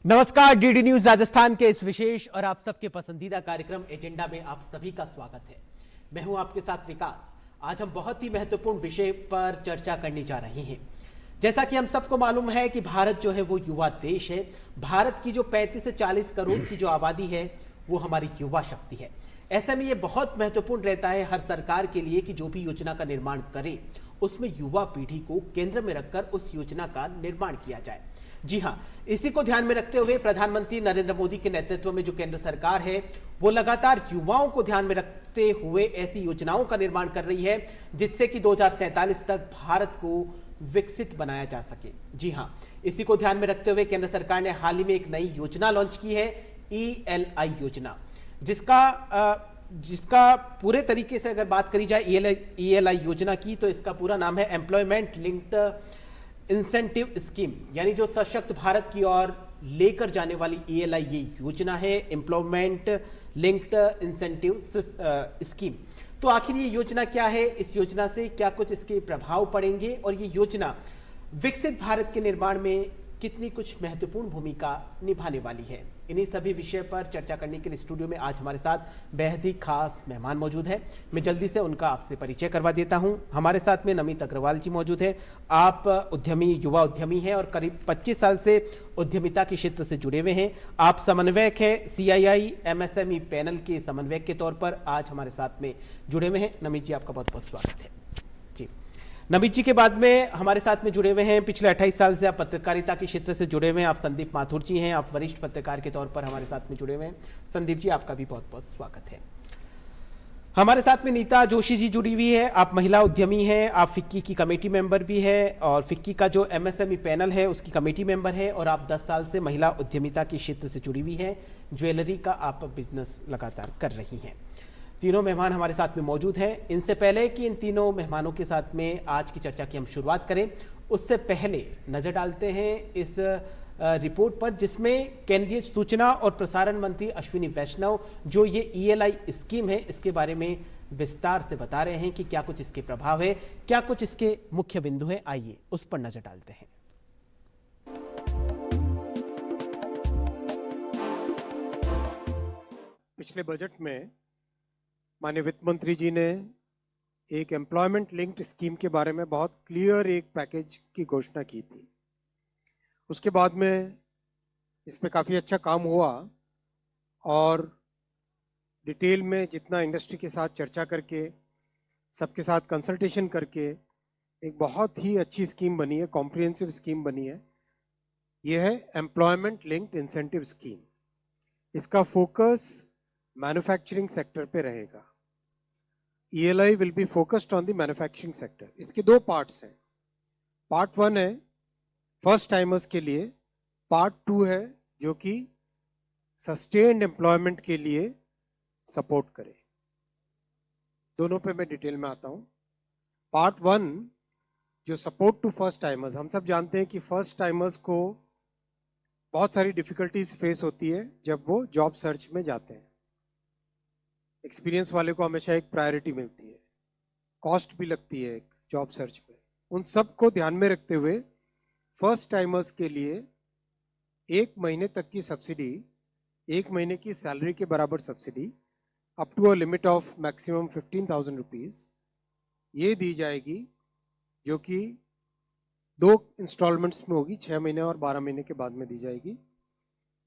नमस्कार, DD news Rajasthan के इस विशेष और आप सबके पसंदीदा कार्यक्रम एजेंडा में आप सभी का स्वागत है। मैं हूं आपके साथ विकास। आज हम बहुत ही महत्वपूर्ण विषय पर चर्चा करने जा रहे हैं। जैसा कि हम सबको मालूम है कि भारत जो है वो युवा देश है। भारत की जो 35 से 40 करोड़ की जो आबादी है वो हमारी युवा शक्ति है। ऐसे में ये बहुत महत्वपूर्ण रहता है हर सरकार के लिए कि जो भी योजना का निर्माण करे उसमें युवा पीढ़ी को केंद्र में रखकर उस योजना का निर्माण किया जाए। जी हां, इसी को ध्यान में रखते हुए प्रधानमंत्री नरेंद्र मोदी के नेतृत्व में जो केंद्र सरकार है वो लगातार युवाओं को ध्यान में रखते हुए ऐसी योजनाओं का निर्माण कर रही है जिससे कि 2047 तक भारत को विकसित बनाया जा सके। जी हां, इसी को ध्यान में रखते हुए केंद्र सरकार ने हाल ही में एक नई योजना लॉन्च की है, ELI योजना, जिसका पूरे तरीके से अगर बात करी जाए ELI योजना की तो इसका पूरा नाम है एम्प्लॉयमेंट लिंक्ड इंसेंटिव स्कीम, यानी जो सशक्त भारत की ओर लेकर जाने वाली ELI ये योजना है, एम्प्लॉयमेंट लिंक्ड इंसेंटिव स्कीम। तो आखिर ये योजना क्या है, इस योजना से क्या कुछ इसके प्रभाव पड़ेंगे और ये योजना विकसित भारत के निर्माण में कितनी कुछ महत्वपूर्ण भूमिका निभाने वाली है, इन्हीं सभी विषय पर चर्चा करने के लिए स्टूडियो में आज हमारे साथ बेहद ही खास मेहमान मौजूद है। मैं जल्दी से उनका आपसे परिचय करवा देता हूं। हमारे साथ में नमित अग्रवाल जी मौजूद है। आप युवा उद्यमी हैं और करीब 25 साल से उद्यमिता के क्षेत्र से जुड़े हुए हैं। आप समन्वयक हैं, CII MSME पैनल के समन्वयक के तौर पर आज हमारे साथ में जुड़े हुए हैं। नमित जी, आपका बहुत बहुत स्वागत है। नमित जी के बाद में हमारे साथ में जुड़े हुए हैं, पिछले 28 साल से आप पत्रकारिता के क्षेत्र से जुड़े हुए हैं, आप संदीप माथुर जी हैं। आप वरिष्ठ पत्रकार के तौर पर हमारे साथ में जुड़े हुए हैं। संदीप जी, आपका भी बहुत बहुत स्वागत है। हमारे साथ में नीता जोशी जी जुड़ी हुई है। आप महिला उद्यमी हैं, आप फिक्की की कमेटी मेंबर भी है और फिक्की का जो MSME पैनल है उसकी कमेटी मेंबर है और आप 10 साल से महिला उद्यमिता के क्षेत्र से जुड़ी हुई है। ज्वेलरी का आप बिजनेस लगातार कर रही हैं। तीनों मेहमान हमारे साथ में मौजूद हैं। इनसे पहले कि इन तीनों मेहमानों के साथ में आज की चर्चा की हम शुरुआत करें, उससे पहले नजर डालते हैं इस रिपोर्ट पर जिसमें केंद्रीय सूचना और प्रसारण मंत्री अश्विनी वैष्णव जो ये ELI स्कीम है इसके बारे में विस्तार से बता रहे हैं कि क्या कुछ इसके प्रभाव है, क्या कुछ इसके मुख्य बिंदु है। आइए उस पर नजर डालते हैं। पिछले बजट में माननीय वित्त मंत्री जी ने एक एम्प्लॉयमेंट लिंक्ड स्कीम के बारे में बहुत क्लियर एक पैकेज की घोषणा की थी। उसके बाद में इस पे काफ़ी अच्छा काम हुआ और डिटेल में जितना इंडस्ट्री के साथ चर्चा करके, सबके साथ कंसल्टेशन करके एक बहुत ही अच्छी स्कीम बनी है, कॉम्प्रिहेंसिव स्कीम बनी है। ये है एम्प्लॉयमेंट लिंक्ड इंसेंटिव स्कीम। इसका फोकस मैन्युफैक्चरिंग सेक्टर पे रहेगा। ELI will be focused on the manufacturing sector. इसके दो पार्ट्स हैं। पार्ट 1 है फर्स्ट टाइमर्स के लिए, पार्ट 2 है जो कि सस्टेन्ड एम्प्लॉयमेंट के लिए सपोर्ट करे। दोनों पे मैं डिटेल में आता हूं। पार्ट 1 जो सपोर्ट टू फर्स्ट टाइमर्स, हम सब जानते हैं कि फर्स्ट टाइमर्स को बहुत सारी डिफिकल्टीज फेस होती है जब वो जॉब सर्च में जाते हैं। एक्सपीरियंस वाले को हमेशा एक प्रायोरिटी मिलती है, कॉस्ट भी लगती है जॉब सर्च पे। उन सब को ध्यान में रखते हुए फर्स्ट टाइमर्स के लिए 1 महीने तक की सब्सिडी, 1 महीने की सैलरी के बराबर subsidy up to a limit of maximum 15,000 rupees ये दी जाएगी, जो कि 2 इंस्टॉलमेंट्स में होगी, 6 महीने और 12 महीने के बाद में दी जाएगी।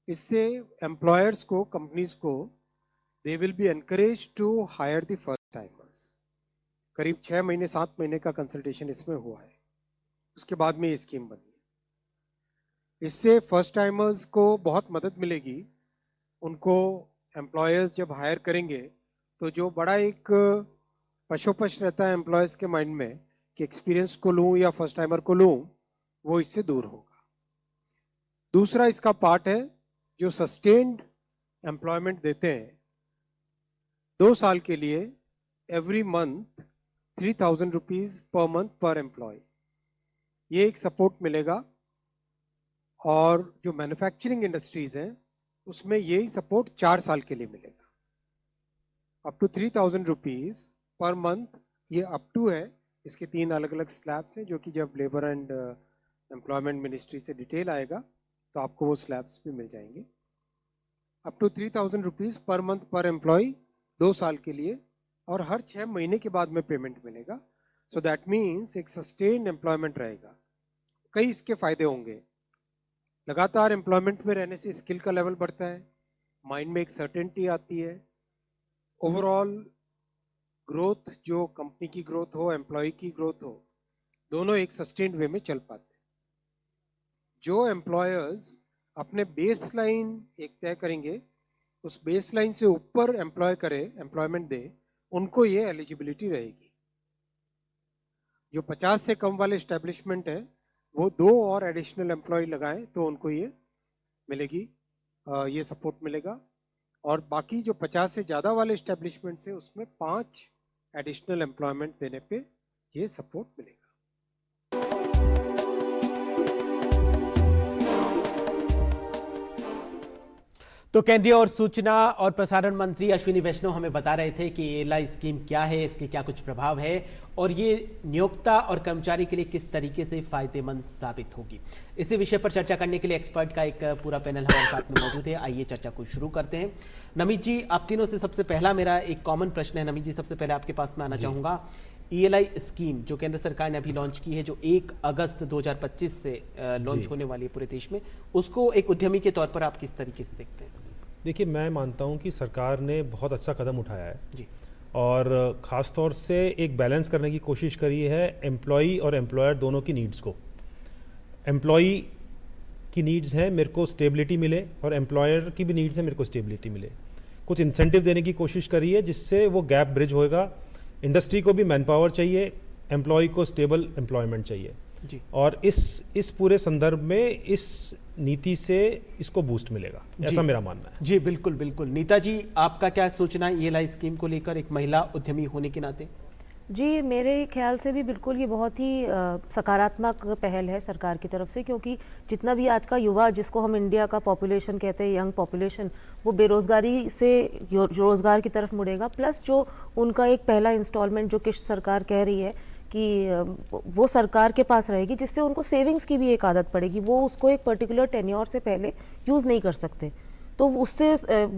इससे एम्प्लॉयर्स को, कंपनीज को they will be encouraged to hire the first timers। करीब 6 महीने 7 महीने का कंसल्टेशन इसमें हुआ है, उसके बाद में ये स्कीम बनी है। इससे फर्स्ट टाइमर्स को बहुत मदद मिलेगी। उनको एम्प्लॉयर्स जब हायर करेंगे तो जो बड़ा एक पशोपश रहता है एम्प्लॉयर्स के माइंड में कि एक्सपीरियंस को लूँ या फर्स्ट टाइमर को लूँ, वो इससे दूर होगा। दूसरा इसका पार्ट है जो सस्टेन्ड एम्प्लॉयमेंट देते हैं 2 साल के लिए, every month 3,000 rupees per month per employ, ये एक सपोर्ट मिलेगा। और जो मैन्युफैक्चरिंग इंडस्ट्रीज हैं उसमें यही सपोर्ट 4 साल के लिए मिलेगा, up to 3,000 rupees per month. ये अप टू है, इसके 3 अलग अलग स्लैब्स हैं जो कि जब लेबर एंड एम्प्लॉयमेंट मिनिस्ट्री से डिटेल आएगा तो आपको वो स्लैब्स भी मिल जाएंगे। Up to 3,000 rupees per month per employ 2 साल के लिए, और हर 6 महीने के बाद में पेमेंट मिलेगा। सो दैट मीन्स एक सस्टेन एम्प्लॉयमेंट रहेगा। कई इसके फायदे होंगे। लगातार एम्प्लॉयमेंट में रहने से स्किल का लेवल बढ़ता है, माइंड में एक सर्टेनिटी आती है, ओवरऑल ग्रोथ, जो कंपनी की ग्रोथ हो, एम्प्लॉय की ग्रोथ हो, दोनों एक सस्टेन्ड वे में चल पाते हैं। जो एम्प्लॉयर्स अपने बेस लाइन एक तय करेंगे, उस बेस लाइन से ऊपर एम्प्लॉयमेंट दे, उनको ये एलिजिबिलिटी रहेगी। जो 50 से कम वाले एस्टेब्लिशमेंट है, वो 2 और एडिशनल एम्प्लॉय लगाएं तो उनको ये मिलेगी, ये सपोर्ट मिलेगा। और बाकी जो 50 से ज़्यादा वाले एस्टेब्लिशमेंट है, उसमें 5 एडिशनल एम्प्लॉयमेंट देने पे ये सपोर्ट मिलेगा। तो केंद्रीय और सूचना और प्रसारण मंत्री अश्विनी वैष्णव हमें बता रहे थे कि ईएलआई स्कीम क्या है, इसके क्या कुछ प्रभाव है और ये नियोक्ता और कर्मचारी के लिए किस तरीके से फायदेमंद साबित होगी। इसी विषय पर चर्चा करने के लिए एक्सपर्ट का एक पूरा पैनल हमारे साथ में मौजूद है। आइए चर्चा को शुरू करते हैं। नमित जी, आप तीनों से सबसे पहला मेरा एक कॉमन प्रश्न है। नमित जी, सबसे पहले आपके पास में आना चाहूँगा। ईएलआई स्कीम जो केंद्र सरकार ने अभी लॉन्च की है, जो 1 अगस्त 2025 से लॉन्च होने वाली है पूरे देश में, उसको एक उद्यमी के तौर पर आप किस तरीके से देखते हैं? देखिए, मैं मानता हूं कि सरकार ने बहुत अच्छा कदम उठाया है जी। और ख़ास तौर से एक बैलेंस करने की कोशिश करी है एम्प्लॉई और एम्प्लॉयर दोनों की नीड्स को। एम्प्लॉई की नीड्स हैं मेरे को स्टेबिलिटी मिले, और एम्प्लॉयर की भी नीड्स हैं मेरे को स्टेबिलिटी मिले। कुछ इंसेंटिव देने की कोशिश करी है जिससे वो गैप ब्रिज होएगा। इंडस्ट्री को भी मैन पावर चाहिए, एम्प्लॉय को स्टेबल एम्प्लॉयमेंट चाहिए जी। और इस पूरे संदर्भ में इस नीति से इसको बूस्ट मिलेगा, ऐसा मेरा मानना है। जी बिल्कुल बिल्कुल। नीता जी, आपका क्या सोचना है ईएलआई स्कीम को लेकर, एक महिला उद्यमी होने के नाते? जी, मेरे ख्याल से भी बिल्कुल ये बहुत ही सकारात्मक पहल है सरकार की तरफ से, क्योंकि जितना भी आज का युवा, जिसको हम इंडिया का पॉपुलेशन कहते हैं, यंग पॉपुलेशन, वो बेरोज़गारी से रोज़गार की तरफ मुड़ेगा। प्लस जो उनका एक पहला इंस्टॉलमेंट जो किश्त सरकार कह रही है कि वो सरकार के पास रहेगी, जिससे उनको सेविंग्स की भी एक आदत पड़ेगी। वो उसको एक पर्टिकुलर टेन्योर से पहले यूज़ नहीं कर सकते, तो उससे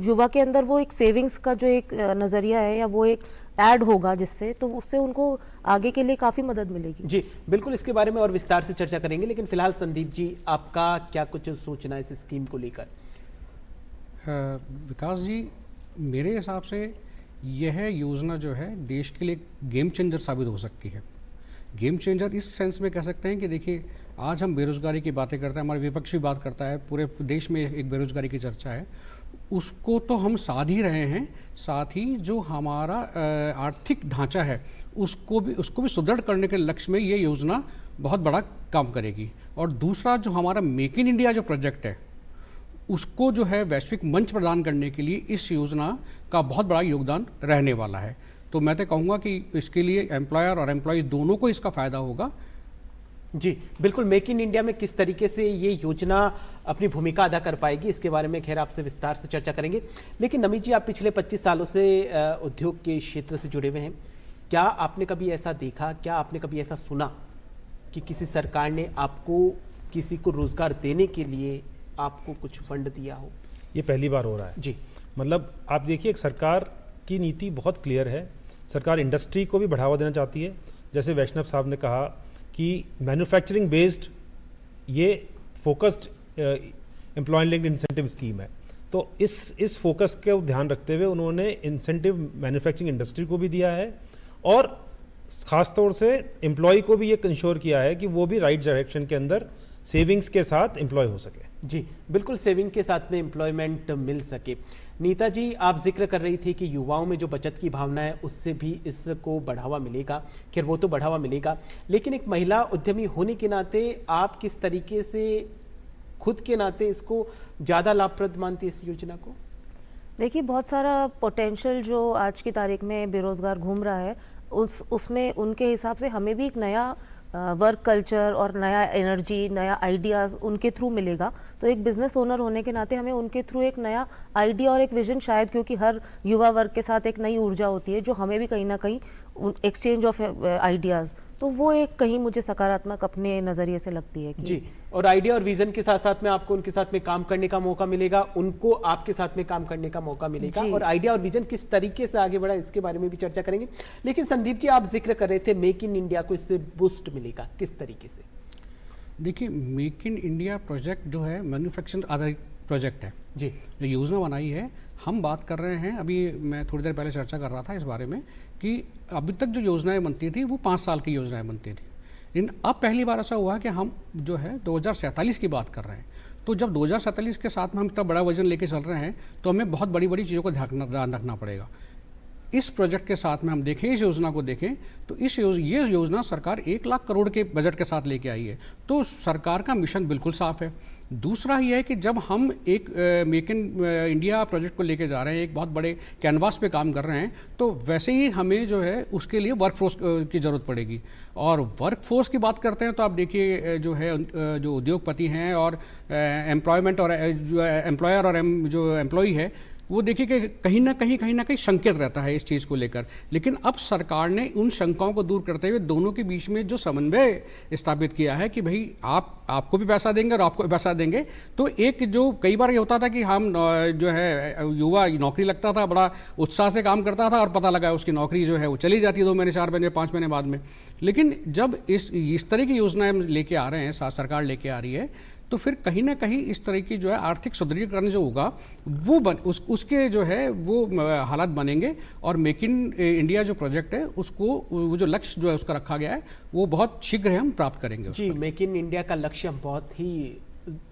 युवा के अंदर वो एक सेविंग्स का जो एक नज़रिया है, या वो एक ऐड होगा जिससे, तो उससे उनको आगे के लिए काफ़ी मदद मिलेगी। जी बिल्कुल, इसके बारे में और विस्तार से चर्चा करेंगे, लेकिन फिलहाल संदीप जी, आपका क्या कुछ सोचना है इस स्कीम को लेकर? विकास जी, मेरे हिसाब से यह योजना जो है देश के लिए गेम चेंजर साबित हो सकती है। गेम चेंजर इस सेंस में कह सकते हैं कि देखिए, आज हम बेरोज़गारी की बातें करते हैं, हमारा विपक्ष भी बात करता है, पूरे देश में एक बेरोज़गारी की चर्चा है, उसको तो हम साध ही रहे हैं, साथ ही जो हमारा आर्थिक ढांचा है उसको भी सुदृढ़ करने के लक्ष्य में ये योजना बहुत बड़ा काम करेगी। और दूसरा, जो हमारा मेक इन इंडिया जो प्रोजेक्ट है, उसको जो है वैश्विक मंच प्रदान करने के लिए इस योजना का बहुत बड़ा योगदान रहने वाला है। तो मैं तो कहूँगा कि इसके लिए एम्प्लॉयर और एम्प्लॉय दोनों को इसका फ़ायदा होगा। जी बिल्कुल। मेक इन इंडिया में किस तरीके से ये योजना अपनी भूमिका अदा कर पाएगी, इसके बारे में खैर आपसे विस्तार से चर्चा करेंगे। लेकिन नमित जी, आप पिछले 25 सालों से उद्योग के क्षेत्र से जुड़े हुए हैं। क्या आपने कभी ऐसा देखा, क्या आपने कभी ऐसा सुना कि किसी सरकार ने आपको, किसी को रोजगार देने के लिए आपको कुछ फंड दिया हो? ये पहली बार हो रहा है। जी। मतलब आप देखिए, एक सरकार की नीति बहुत क्लियर है। सरकार इंडस्ट्री को भी बढ़ावा देना चाहती है। जैसे वैष्णव साहब ने कहा कि मैन्युफैक्चरिंग बेस्ड ये focused employ linked incentive scheme है, तो इस फोकस का ध्यान रखते हुए उन्होंने इंसेंटिव मैन्युफैक्चरिंग इंडस्ट्री को भी दिया है, और ख़ास तौर से एम्प्लॉय को भी ये इंश्योर किया है कि वो भी राइट डायरेक्शन के अंदर सेविंग्स के साथ एम्प्लॉय हो सके। जी बिल्कुल, सेविंग के साथ में एम्प्लॉयमेंट मिल सके। नीता जी, आप जिक्र कर रही थी कि युवाओं में जो बचत की भावना है, उससे भी इसको बढ़ावा मिलेगा। खैर, वो तो बढ़ावा मिलेगा, लेकिन एक महिला उद्यमी होने के नाते आप किस तरीके से खुद के नाते इसको ज़्यादा लाभप्रद मानती है इस योजना को? देखिए, बहुत सारा पोटेंशियल जो आज की तारीख में बेरोज़गार घूम रहा है, उसमें उनके हिसाब से हमें भी एक नया वर्क कल्चर और नया एनर्जी, नया आइडियाज़ उनके थ्रू मिलेगा। तो एक बिज़नेस ओनर होने के नाते हमें उनके थ्रू एक नया आइडिया और एक विजन, शायद क्योंकि हर युवा वर्ग के साथ एक नई ऊर्जा होती है, जो हमें भी कहीं ना कहीं एक्सचेंज ऑफ आइडियाज़, तो वो एक कहीं मुझे सकारात्मक अपने नज़रिए से लगती है कि जी, और आइडिया और विजन के साथ साथ में आपको उनके साथ में काम करने का मौका मिलेगा, उनको आपके साथ में काम करने का मौका मिलेगा, जी। और आइडिया और विजन किस तरीके से आगे बढ़ा इसके बारे में भी चर्चा करेंगे। लेकिन संदीप जी, आप जिक्र कर रहे थे मेक इन इंडिया को इससे बूस्ट मिलेगा, किस तरीके से? देखिए, मेक इन इंडिया प्रोजेक्ट जो है मैन्युफैक्चरिंग आधारित प्रोजेक्ट है। जी, जो योजना बनाई है, हम बात कर रहे हैं, अभी मैं थोड़ी देर पहले चर्चा कर रहा था इस बारे में कि अभी तक जो योजनाएं बनती थी वो 5 साल की योजनाएं बनती थी, लेकिन अब पहली बार ऐसा हुआ कि हम जो है 2047 की बात कर रहे हैं। तो जब 2047 के साथ में हम इतना बड़ा वजन लेके चल रहे हैं तो हमें बहुत बड़ी बड़ी चीज़ों को ध्यान रखना पड़ेगा। इस प्रोजेक्ट के साथ में हम देखें, इस योजना को देखें तो ये योजना सरकार 1 लाख करोड़ के बजट के साथ लेके आई है, तो सरकार का मिशन बिल्कुल साफ है। दूसरा ये है कि जब हम एक मेक इन इंडिया प्रोजेक्ट को लेके जा रहे हैं, एक बहुत बड़े कैनवास पे काम कर रहे हैं, तो वैसे ही हमें जो है उसके लिए वर्कफोर्स की ज़रूरत पड़ेगी। और वर्कफोर्स की बात करते हैं तो आप देखिए जो है जो उद्योगपति हैं और एम्प्लॉयमेंट और जो एम्प्लॉयर और जो एम्प्लॉई है, वो देखिए कि कहीं ना कहीं संकेत रहता है इस चीज़ को लेकर। लेकिन अब सरकार ने उन शंकाओं को दूर करते हुए दोनों के बीच में जो समन्वय स्थापित किया है कि भाई आपको भी पैसा देंगे और आपको भी पैसा देंगे। तो एक जो कई बार ये होता था कि हम जो है युवा नौकरी लगता था, बड़ा उत्साह से काम करता था और पता लगा उसकी नौकरी जो है वो चली जाती है 2 महीने 4 महीने 5 महीने बाद में। लेकिन जब इस तरह की योजनाएं लेके आ रहे हैं, सरकार लेके आ रही है, तो फिर कहीं ना कहीं इस तरह की जो है आर्थिक सुदृढ़ीकरण जो होगा वो उसके जो है वो हालात बनेंगे, और मेक इन इंडिया जो प्रोजेक्ट है उसको वो जो लक्ष्य जो है उसका रखा गया है वो बहुत शीघ्र हम प्राप्त करेंगे। जी, मेक इन इंडिया का लक्ष्य हम बहुत ही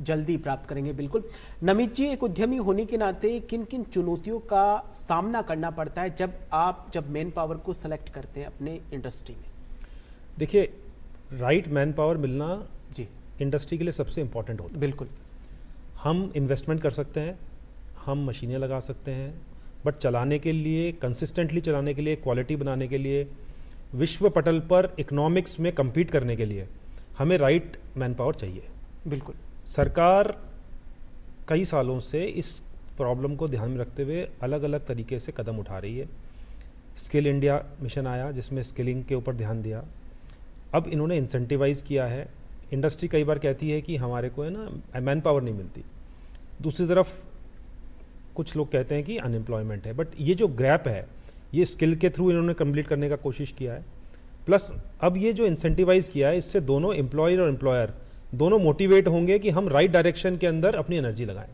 जल्दी प्राप्त करेंगे। बिल्कुल नमित जी, एक उद्यमी होने के नाते किन किन चुनौतियों का सामना करना पड़ता है जब मैन पावर को सेलेक्ट करते हैं अपने इंडस्ट्री में? देखिए, राइट मैन पावर मिलना जी, इंडस्ट्री के लिए सबसे इम्पॉर्टेंट होता है। बिल्कुल। हम इन्वेस्टमेंट कर सकते हैं, हम मशीनें लगा सकते हैं, बट चलाने के लिए, कंसिस्टेंटली चलाने के लिए, क्वालिटी बनाने के लिए, विश्व पटल पर इकोनॉमिक्स में compete करने के लिए हमें राइट मैन पावर चाहिए। बिल्कुल। सरकार कई सालों से इस प्रॉब्लम को ध्यान में रखते हुए अलग अलग तरीके से कदम उठा रही है। स्किल इंडिया मिशन आया जिसमें स्किलिंग के ऊपर ध्यान दिया। अब इन्होंने इंसेंटिवाइज किया है। इंडस्ट्री कई बार कहती है कि हमारे को है ना मैन पावर नहीं मिलती, दूसरी तरफ कुछ लोग कहते हैं कि अनएम्प्लॉयमेंट है, बट ये जो गैप है ये स्किल के थ्रू इन्होंने कंप्लीट करने का कोशिश किया है। प्लस अब ये जो इंसेंटिवाइज किया है इससे दोनों एम्प्लॉयर और एम्प्लॉयर दोनों मोटिवेट होंगे कि हम राइट डायरेक्शन के अंदर अपनी एनर्जी लगाएं।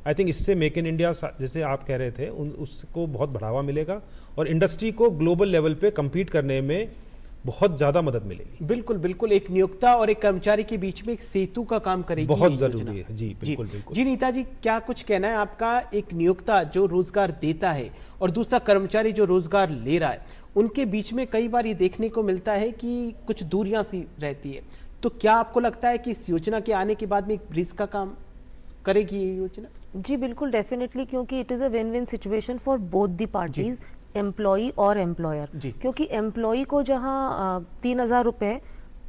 आई थिंक इससे मेक इन इंडिया जैसे आप कह रहे थे उसको बहुत बढ़ावा मिलेगा और इंडस्ट्री को ग्लोबल लेवल पे compete करने में बहुत ज़्यादा मदद मिलेगी। बिल्कुल बिल्कुल, एक नियोक्ता और एक कर्मचारी के बीच में एक सेतु का काम करेगी, बहुत ये जरूरी योजना। है। जी बिल्कुल बिल्कुल। जी नीता जी, क्या कुछ कहना है आपका? एक नियोक्ता जो रोजगार देता है और दूसरा कर्मचारी जो रोजगार ले रहा है, उनके बीच में कई बार ये देखने को मिलता है कि कुछ दूरियां सी रहती है, तो क्या आपको लगता है कि इस योजना के आने के बाद में एक ब्रिज का काम करेगी ये योजना? जी बिल्कुल, डेफिनेटली, क्योंकि it is a win win situation for both the parties, employee और एम्प्लॉयर। क्योंकि एम्प्लॉई को जहां 3,000 रुपये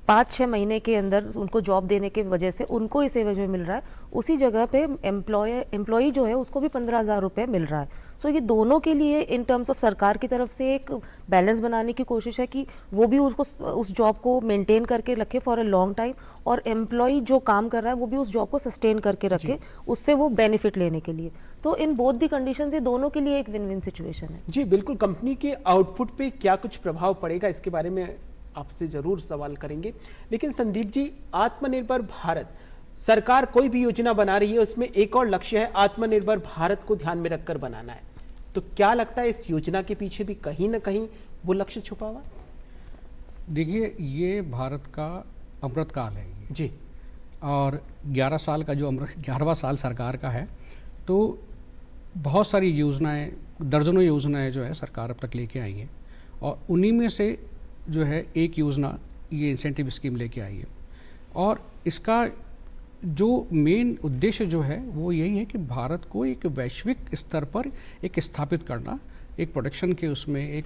5-6 महीने के अंदर उनको जॉब देने के वजह से उनको इस एवज में मिल रहा है, उसी जगह पे एम्प्लॉई जो है उसको भी 15,000 रुपये मिल रहा है। सो ये दोनों के लिए इन टर्म्स ऑफ सरकार की तरफ से एक बैलेंस बनाने की कोशिश है कि वो भी उसको उस जॉब को मेंटेन करके रखे फॉर अ लॉन्ग टाइम, और एम्प्लॉई जो काम कर रहा है वो भी उस जॉब को सस्टेन करके रखे, उससे वो बेनिफिट लेने के लिए। तो इन बोथ दी कंडीशन ये दोनों के लिए एक विन विन सिचुएशन है। जी बिल्कुल। कंपनी के आउटपुट पे क्या कुछ प्रभाव पड़ेगा, इसके बारे में आपसे जरूर सवाल करेंगे। लेकिन संदीप जी, आत्मनिर्भर भारत, सरकार कोई भी योजना बना रही है उसमें एक और लक्ष्य है, आत्मनिर्भर भारत को ध्यान में रखकर बनाना है। तो क्या लगता है इस योजना के पीछे भी कहीं ना कहीं वो लक्ष्य छुपा हुआ? देखिए, ये भारत का अमृत काल है ये। जी। और 11 साल का जो 11वां साल सरकार का है, तो बहुत सारी योजनाएं, दर्जनों योजनाएं जो है सरकार अब तक लेके आई है, और उन्हीं में से जो है एक योजना ये इंसेंटिव स्कीम लेके आई है। और इसका जो मेन उद्देश्य जो है वो यही है कि भारत को एक वैश्विक स्तर पर एक स्थापित करना, एक प्रोडक्शन के उसमें एक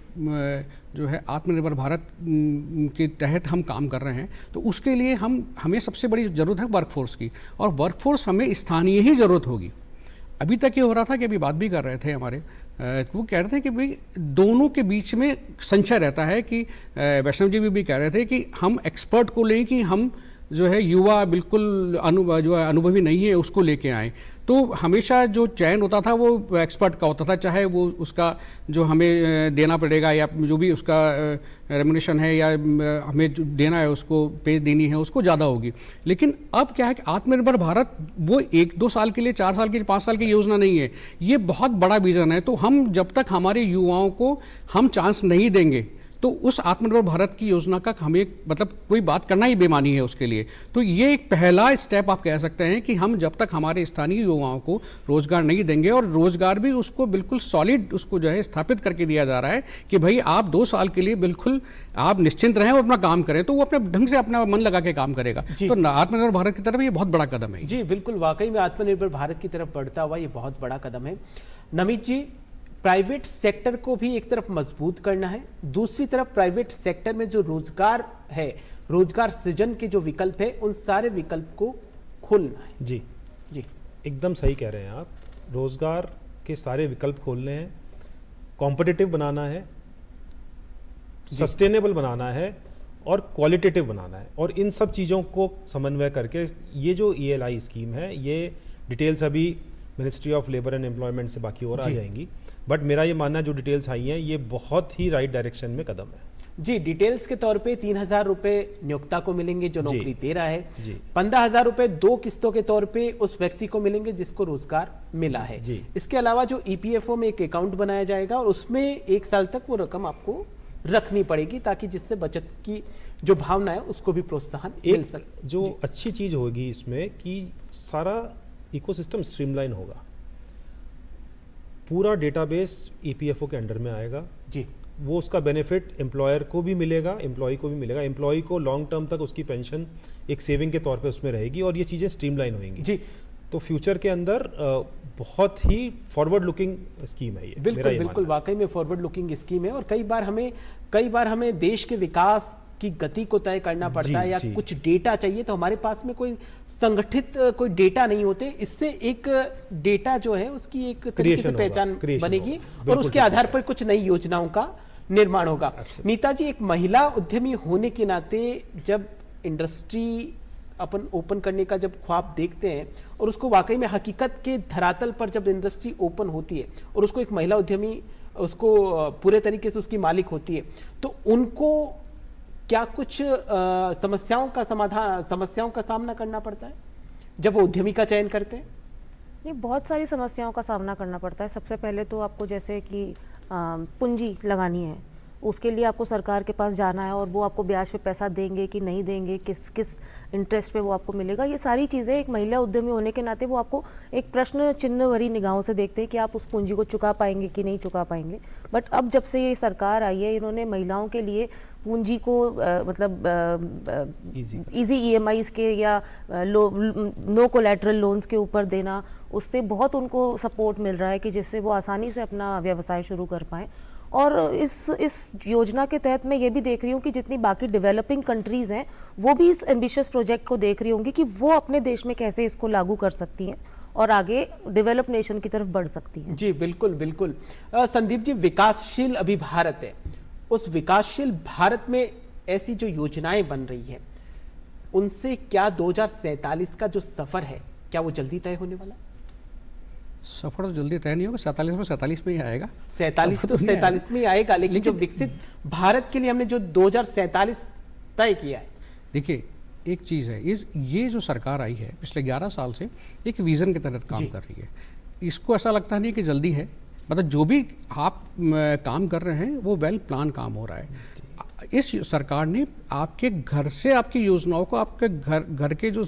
जो है आत्मनिर्भर भारत के तहत हम काम कर रहे हैं। तो उसके लिए हमें सबसे बड़ी ज़रूरत है वर्कफोर्स की, और वर्कफोर्स हमें स्थानीय ही ज़रूरत होगी। अभी तक ये हो रहा था कि अभी बात भी कर रहे थे हमारे वो कह रहे थे कि भाई दोनों के बीच में संशय रहता है कि वैष्णव जी भी कह रहे थे कि हम एक्सपर्ट को लें कि हम जो है युवा बिल्कुल जो है अनुभवी नहीं है उसको लेके आए। तो हमेशा जो चयन होता था वो एक्सपर्ट का होता था, चाहे वो उसका जो हमें देना पड़ेगा या जो भी उसका रेम्युनेशन है या हमें जो देना है उसको पे देनी है उसको ज़्यादा होगी। लेकिन अब क्या है कि आत्मनिर्भर भारत वो 1-2 साल के लिए, 4 साल के लिए, 5 साल की योजना नहीं है, ये बहुत बड़ा विजन है। तो हम जब तक हमारे युवाओं को हम चांस नहीं देंगे तो उस आत्मनिर्भर भारत की योजना का हमें मतलब कोई बात करना ही बेमानी है उसके लिए। तो ये एक पहला स्टेप आप कह सकते हैं कि हम जब तक हमारे स्थानीय युवाओं को रोजगार नहीं देंगे, और रोजगार भी उसको बिल्कुल सॉलिड उसको जो है स्थापित करके दिया जा रहा है कि भाई आप 2 साल के लिए बिल्कुल आप निश्चिंत रहें और अपना काम करें, तो वो अपने ढंग से अपना मन लगा के काम करेगा। तो आत्मनिर्भर भारत की तरफ ये बहुत बड़ा कदम है। जी बिल्कुल, वाकई में आत्मनिर्भर भारत की तरफ बढ़ता हुआ ये बहुत बड़ा कदम है। नमित जी, प्राइवेट सेक्टर को भी एक तरफ मजबूत करना है, दूसरी तरफ प्राइवेट सेक्टर में जो रोजगार है, रोजगार सृजन के जो विकल्प है, उन सारे विकल्प को खोलना है। जी जी एकदम सही कह रहे हैं आप। रोजगार के सारे विकल्प खोलने हैं, कॉम्पिटिटिव बनाना है, सस्टेनेबल बनाना है और क्वालिटेटिव बनाना है, और इन सब चीज़ों को समन्वय करके ये जो ELI स्कीम है, ये डिटेल्स अभी ministry of labour and employment से बाकी और आ जाएंगी, बट मेरा ये मानना जो डिटेल्स आई हैं ये बहुत ही राइट डायरेक्शन में कदम है। जी, डिटेल्स के तौर पे 3,000 रुपए नियोक्ता को मिलेंगे जो नौकरी दे रहा है, जी 15,000 रुपए 2 किस्तों के तौर पे उस व्यक्ति को मिलेंगे जिसको रोजगार मिला है। जी। इसके अलावा जो EPFO में एक अकाउंट बनाया जाएगा और उसमें 1 साल तक वो रकम आपको रखनी पड़ेगी, ताकि जिससे बचत की जो भावना है उसको भी प्रोत्साहन मिल सके। जो अच्छी चीज़ होगी इसमें कि सारा इकोसिस्टम स्ट्रीमलाइन होगा, पूरा डेटाबेस EPFO के अंडर में आएगा। जी, वो उसका बेनिफिट एम्प्लॉयर को भी मिलेगा, एम्प्लॉय को भी मिलेगा। एम्प्लॉय को लॉन्ग टर्म तक उसकी पेंशन एक सेविंग के तौर पे उसमें रहेगी और ये चीज़ें स्ट्रीमलाइन होंगी। जी, तो फ्यूचर के अंदर बहुत ही फॉरवर्ड लुकिंग स्कीम है ये। बिल्कुल बिल्कुल, वाकई में फॉरवर्ड लुकिंग स्कीम है। और कई बार हमें देश के विकास की गति को तय करना पड़ता है या कुछ डेटा चाहिए, तो हमारे पास में कोई संगठित कोई डेटा नहीं होते। इससे एक डेटा जो है उसकी एक तरीके से पहचान बनेगी और उसके आधार पर कुछ नई योजनाओं का निर्माण होगा। नीता जी, एक महिला उद्यमी होने के नाते जब इंडस्ट्री अपन ओपन करने का जब ख्वाब देखते हैं और उसको वाकई में हकीकत के धरातल पर जब इंडस्ट्री ओपन होती है और उसको एक महिला उद्यमी उसको पूरे तरीके से उसकी मालिक होती है, तो उनको क्या कुछ समस्याओं का सामना करना पड़ता है जब वो उद्यमी का चयन करते हैं? नहीं, बहुत सारी समस्याओं का सामना करना पड़ता है। सबसे पहले तो आपको जैसे कि पूंजी लगानी है, उसके लिए आपको सरकार के पास जाना है और वो आपको ब्याज पे पैसा देंगे कि नहीं देंगे, किस इंटरेस्ट पे वो आपको मिलेगा। ये सारी चीज़ें एक महिला उद्यमी होने के नाते वो आपको एक प्रश्न चिन्ह भरी निगाहों से देखते हैं कि आप उस पूंजी को चुका पाएंगे कि नहीं चुका पाएंगे। बट अब जब से ये सरकार आई है, इन्होंने महिलाओं के लिए पूंजी को इजी EMIs के या नो कोलैटरल लोन्स के ऊपर देना, उससे बहुत उनको सपोर्ट मिल रहा है कि जिससे वो आसानी से अपना व्यवसाय शुरू कर पाएँ। और इस योजना के तहत मैं ये भी देख रही हूँ कि जितनी बाकी डेवलपिंग कंट्रीज़ हैं वो भी इस एम्बिशियस प्रोजेक्ट को देख रही होंगी कि वो अपने देश में कैसे इसको लागू कर सकती हैं और आगे डेवलप नेशन की तरफ बढ़ सकती हैं। जी बिल्कुल बिल्कुल। संदीप जी, विकासशील अभी भारत है, उस विकासशील भारत में ऐसी जो योजनाएं बन रही है उनसे क्या 2047 का जो सफर है क्या वो जल्दी तय होने वाला? सफर तो जल्दी तय नहीं होगा, 47 में ही आएगा। 47 में ही आएगा, लेकिन जो विकसित भारत के लिए हमने जो 2047 तय किया है, देखिए एक चीज़ है, ये जो सरकार आई है पिछले 11 साल से एक विजन के तहत काम कर रही है। इसको ऐसा लगता नहीं कि जल्दी है, मतलब जो भी आप काम कर रहे हैं वो वेल प्लान काम हो रहा है। इस सरकार ने आपके घर से आपकी योजनाओं को, आपके घर के जो